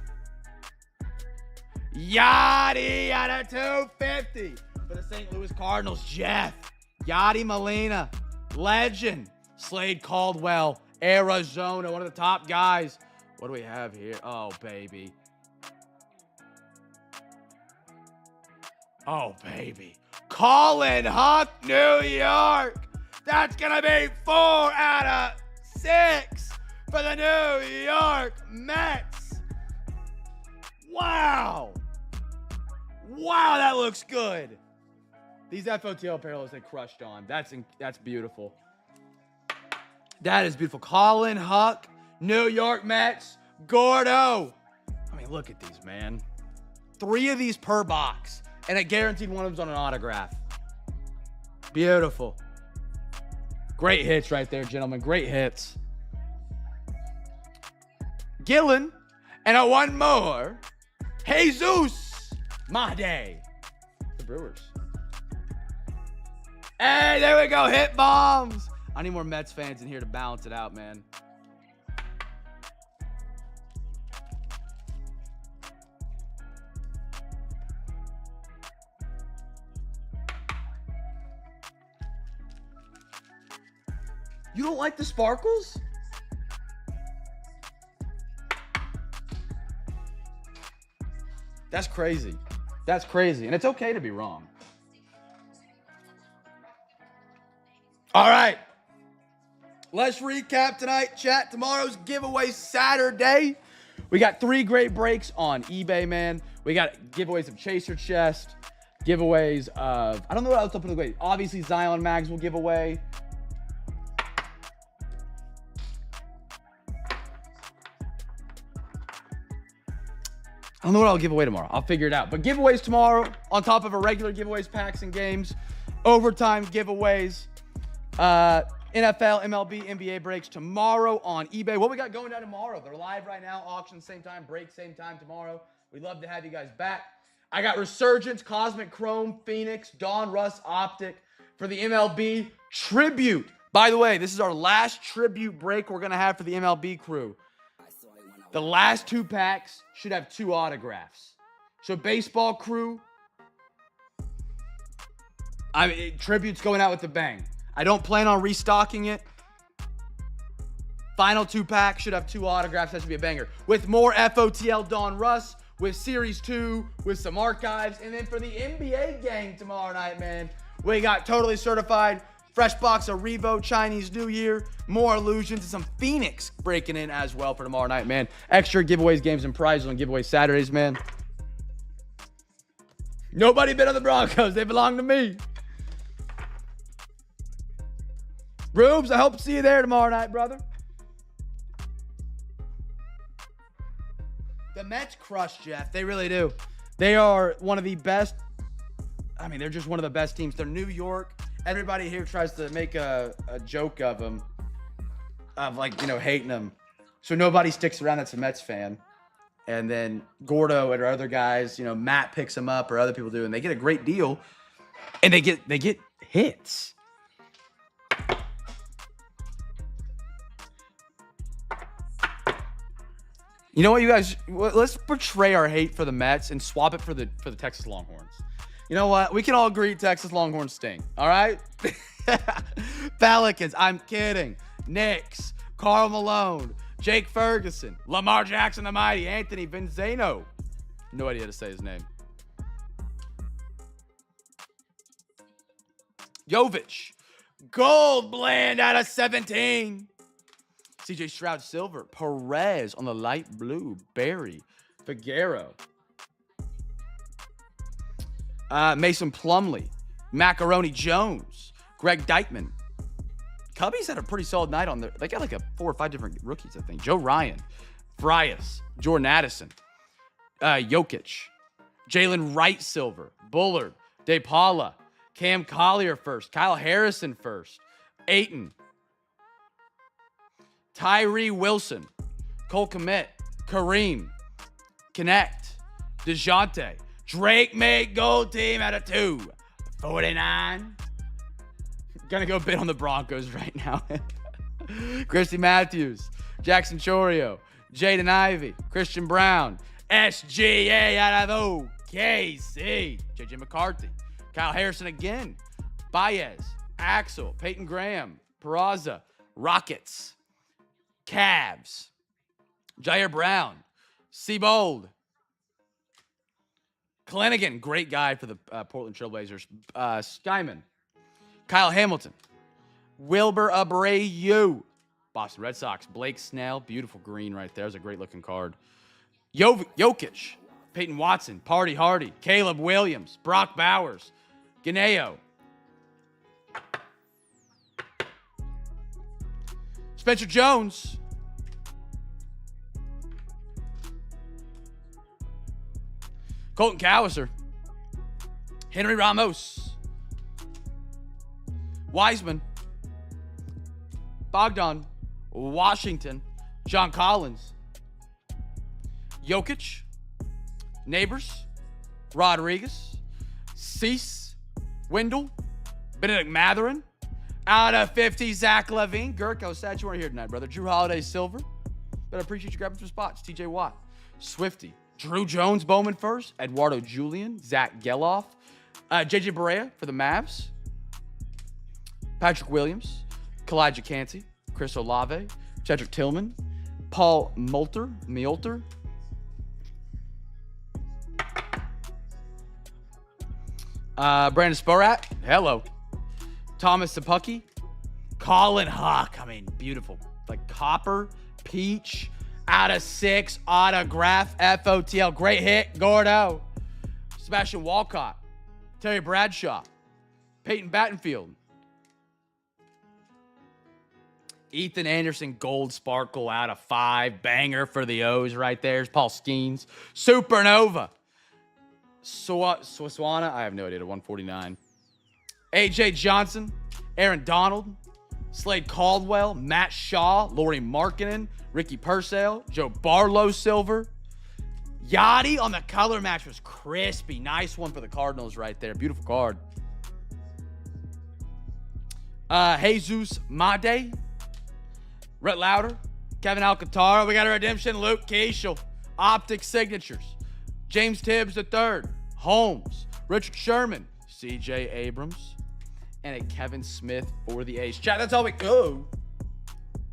Yachty out of 250 for the St. Louis Cardinals. Jeff, Yachty Molina, legend, Slade Caldwell, Arizona, one of the top guys. What do we have here? Oh, baby. Oh, baby. Colin Huck, New York. That's going to be 4 out of 6 for the New York Mets. Wow. Wow, that looks good. These FOTL parallels they crushed on. That's beautiful. That is beautiful. Colin Huck, New York Mets, Gordo. I mean, look at these, man. 3 of these per box. And I guaranteed one of them's on an autograph. Beautiful. Great hits right there, gentlemen. Great hits. Gillen. And a one more. Jesus. My day. The Brewers. Hey, there we go. Hit bombs. I need more Mets fans in here to balance it out, man. You don't like the sparkles? That's crazy. That's crazy. And it's okay to be wrong. All right. Let's recap tonight, chat. Tomorrow's giveaway Saturday. We got 3 great breaks on eBay, man. We got giveaways of Chaser Chest, giveaways of, I don't know what else to put away. Obviously, Zion Mags will give away. I don't know what I'll give away tomorrow. I'll figure it out. But giveaways tomorrow on top of our regular giveaways, packs, and games. Overtime giveaways. NFL, MLB, NBA breaks tomorrow on eBay. What we got going down tomorrow? They're live right now. Auction same time. Break same time tomorrow. We'd love to have you guys back. I got Resurgence, Cosmic Chrome, Phoenix, Donruss, Optic for the MLB Tribute. By the way, this is our last tribute break we're going to have for the MLB crew. The last 2 packs should have 2 autographs. So baseball crew, tribute's going out with the bang. I don't plan on restocking it. Final 2 packs should have 2 autographs. That should be a banger. With more FOTL Donruss, with Series 2, with some archives. And then for the NBA gang tomorrow night, man, we got Totally Certified, fresh box of Revo, Chinese New Year, more illusions, and some Phoenix breaking in as well for tomorrow night, man. Extra giveaways, games, and prizes on giveaway Saturdays, man. Nobody bid on the Broncos. They belong to me. Rubes, I hope to see you there tomorrow night, brother. The Mets crush, Jeff. They really do. They are one of the best. I mean, they're just one of the best teams. They're New York, everybody here tries to make a joke of him, of like, you know, hating him. So nobody sticks around that's a Mets fan. And then Gordo and our other guys, you know, Matt picks him up or other people do, and they get a great deal, and they get hits. You know what, you guys? Let's portray our hate for the Mets and swap it for the Texas Longhorns. You know what? We can all agree Texas Longhorns stink. All right? Pelicans. I'm kidding. Knicks. Karl Malone. Jake Ferguson. Lamar Jackson the Mighty. Anthony Vinzano. No idea how to say his name. Jovic. Gold blend out of 17. CJ Stroud silver. Perez on the light blue. Barry. Figueroa. Mason Plumlee. Macaroni Jones. Greg Dykman. Cubbies had a pretty solid night on there. They got like 4 or 5 different rookies, I think. Joe Ryan. Frias. Jordan Addison. Jokic. Jalen Wright silver. Bullard. De Paula. Cam Collier first. Kyle Harrison first. Ayton. Tyree Wilson. Cole Kmet. Kareem. Connect. DeJounte. Drake made gold team out of 2. 49. Gonna go bid on the Broncos right now. Christy Matthews. Jackson Chorio. Jaden Ivey. Christian Brown. SGA out of OKC. JJ McCarthy. Kyle Harrison again. Baez. Axel. Peyton Graham. Peraza. Rockets. Cavs. Jair Brown. Seabold. Klenigan, great guy for the Portland Trailblazers. Skyman. Kyle Hamilton. Wilbur Abreu. Boston Red Sox. Blake Snell. Beautiful green right there. That's a great looking card. Jokic. Peyton Watson. Party Hardy. Caleb Williams. Brock Bowers. Ganeo. Spencer Jones. Colton Cowser. Henry Ramos. Wiseman. Bogdan. Washington. John Collins. Jokic. Neighbors. Rodriguez. Cease. Wendell. Benedict Matherin. Out of 50, Zach Levine. Gurko, sad you weren't here tonight, brother. Drew Holiday silver. But I appreciate you grabbing some spots. TJ Watt. Swifty. Drew Jones, Bowman first. Eduardo Julian. Zach Geloff. JJ Barea for the Mavs. Patrick Williams. Kalijah Cansey. Chris Olave. Cedric Tillman. Paul Multer. Brandon Sporat. Hello. Thomas Sapucki. Colin Huck. I mean, beautiful. Like copper, peach, out of 6, autograph, FOTL. Great hit, Gordo. Sebastian Walcott. Terry Bradshaw. Peyton Battenfield. Ethan Anderson, gold sparkle out of 5. Banger for the O's right there. Paul Skeens. Supernova. Swana. I have no idea. 149. AJ Johnson. Aaron Donald. Slade Caldwell. Matt Shaw. Laurie Markkinen. Ricky Purcell. Joe Barlow silver. Yachty on the color match was crispy. Nice one for the Cardinals right there. Beautiful card. Jesus Made. Rhett Lauder. Kevin Alcantara. We got a redemption. Luke Keishel. Optic signatures. James Tibbs III. Holmes. Richard Sherman. CJ Abrams. And a Kevin Smith for the A's. Chat, that's all we go.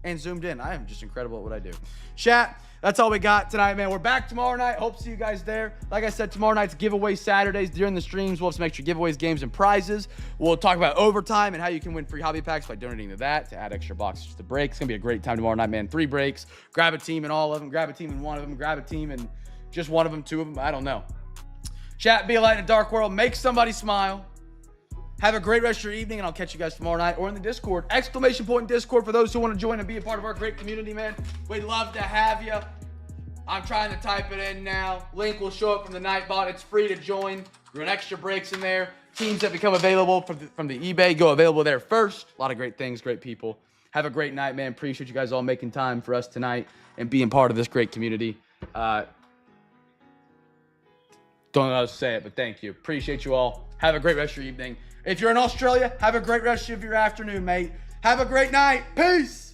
And zoomed in. I am just incredible at what I do. Chat, that's all we got tonight, man. We're back tomorrow night. Hope to see you guys there. Like I said, tomorrow night's giveaway Saturdays. During the streams, we'll have some extra giveaways, games, and prizes. We'll talk about overtime and how you can win free hobby packs by donating to that to add extra boxes to the break. It's going to be a great time tomorrow night, man. 3 breaks. Grab a team in all of them. Grab a team in one of them. Grab a team in just one of them, 2 of them. I don't know. Chat, be a light in a dark world. Make somebody smile. Have a great rest of your evening, and I'll catch you guys tomorrow night or in the Discord. Exclamation point Discord for those who want to join and be a part of our great community, man. We'd love to have you. I'm trying to type it in now. Link will show up from the Nightbot. It's free to join. Run extra breaks in there. Teams that become available from the eBay go available there first. A lot of great things, great people. Have a great night, man. Appreciate you guys all making time for us tonight and being part of this great community. Don't know how to say it, but thank you. Appreciate you all. Have a great rest of your evening. If you're in Australia, have a great rest of your afternoon, mate. Have a great night. Peace.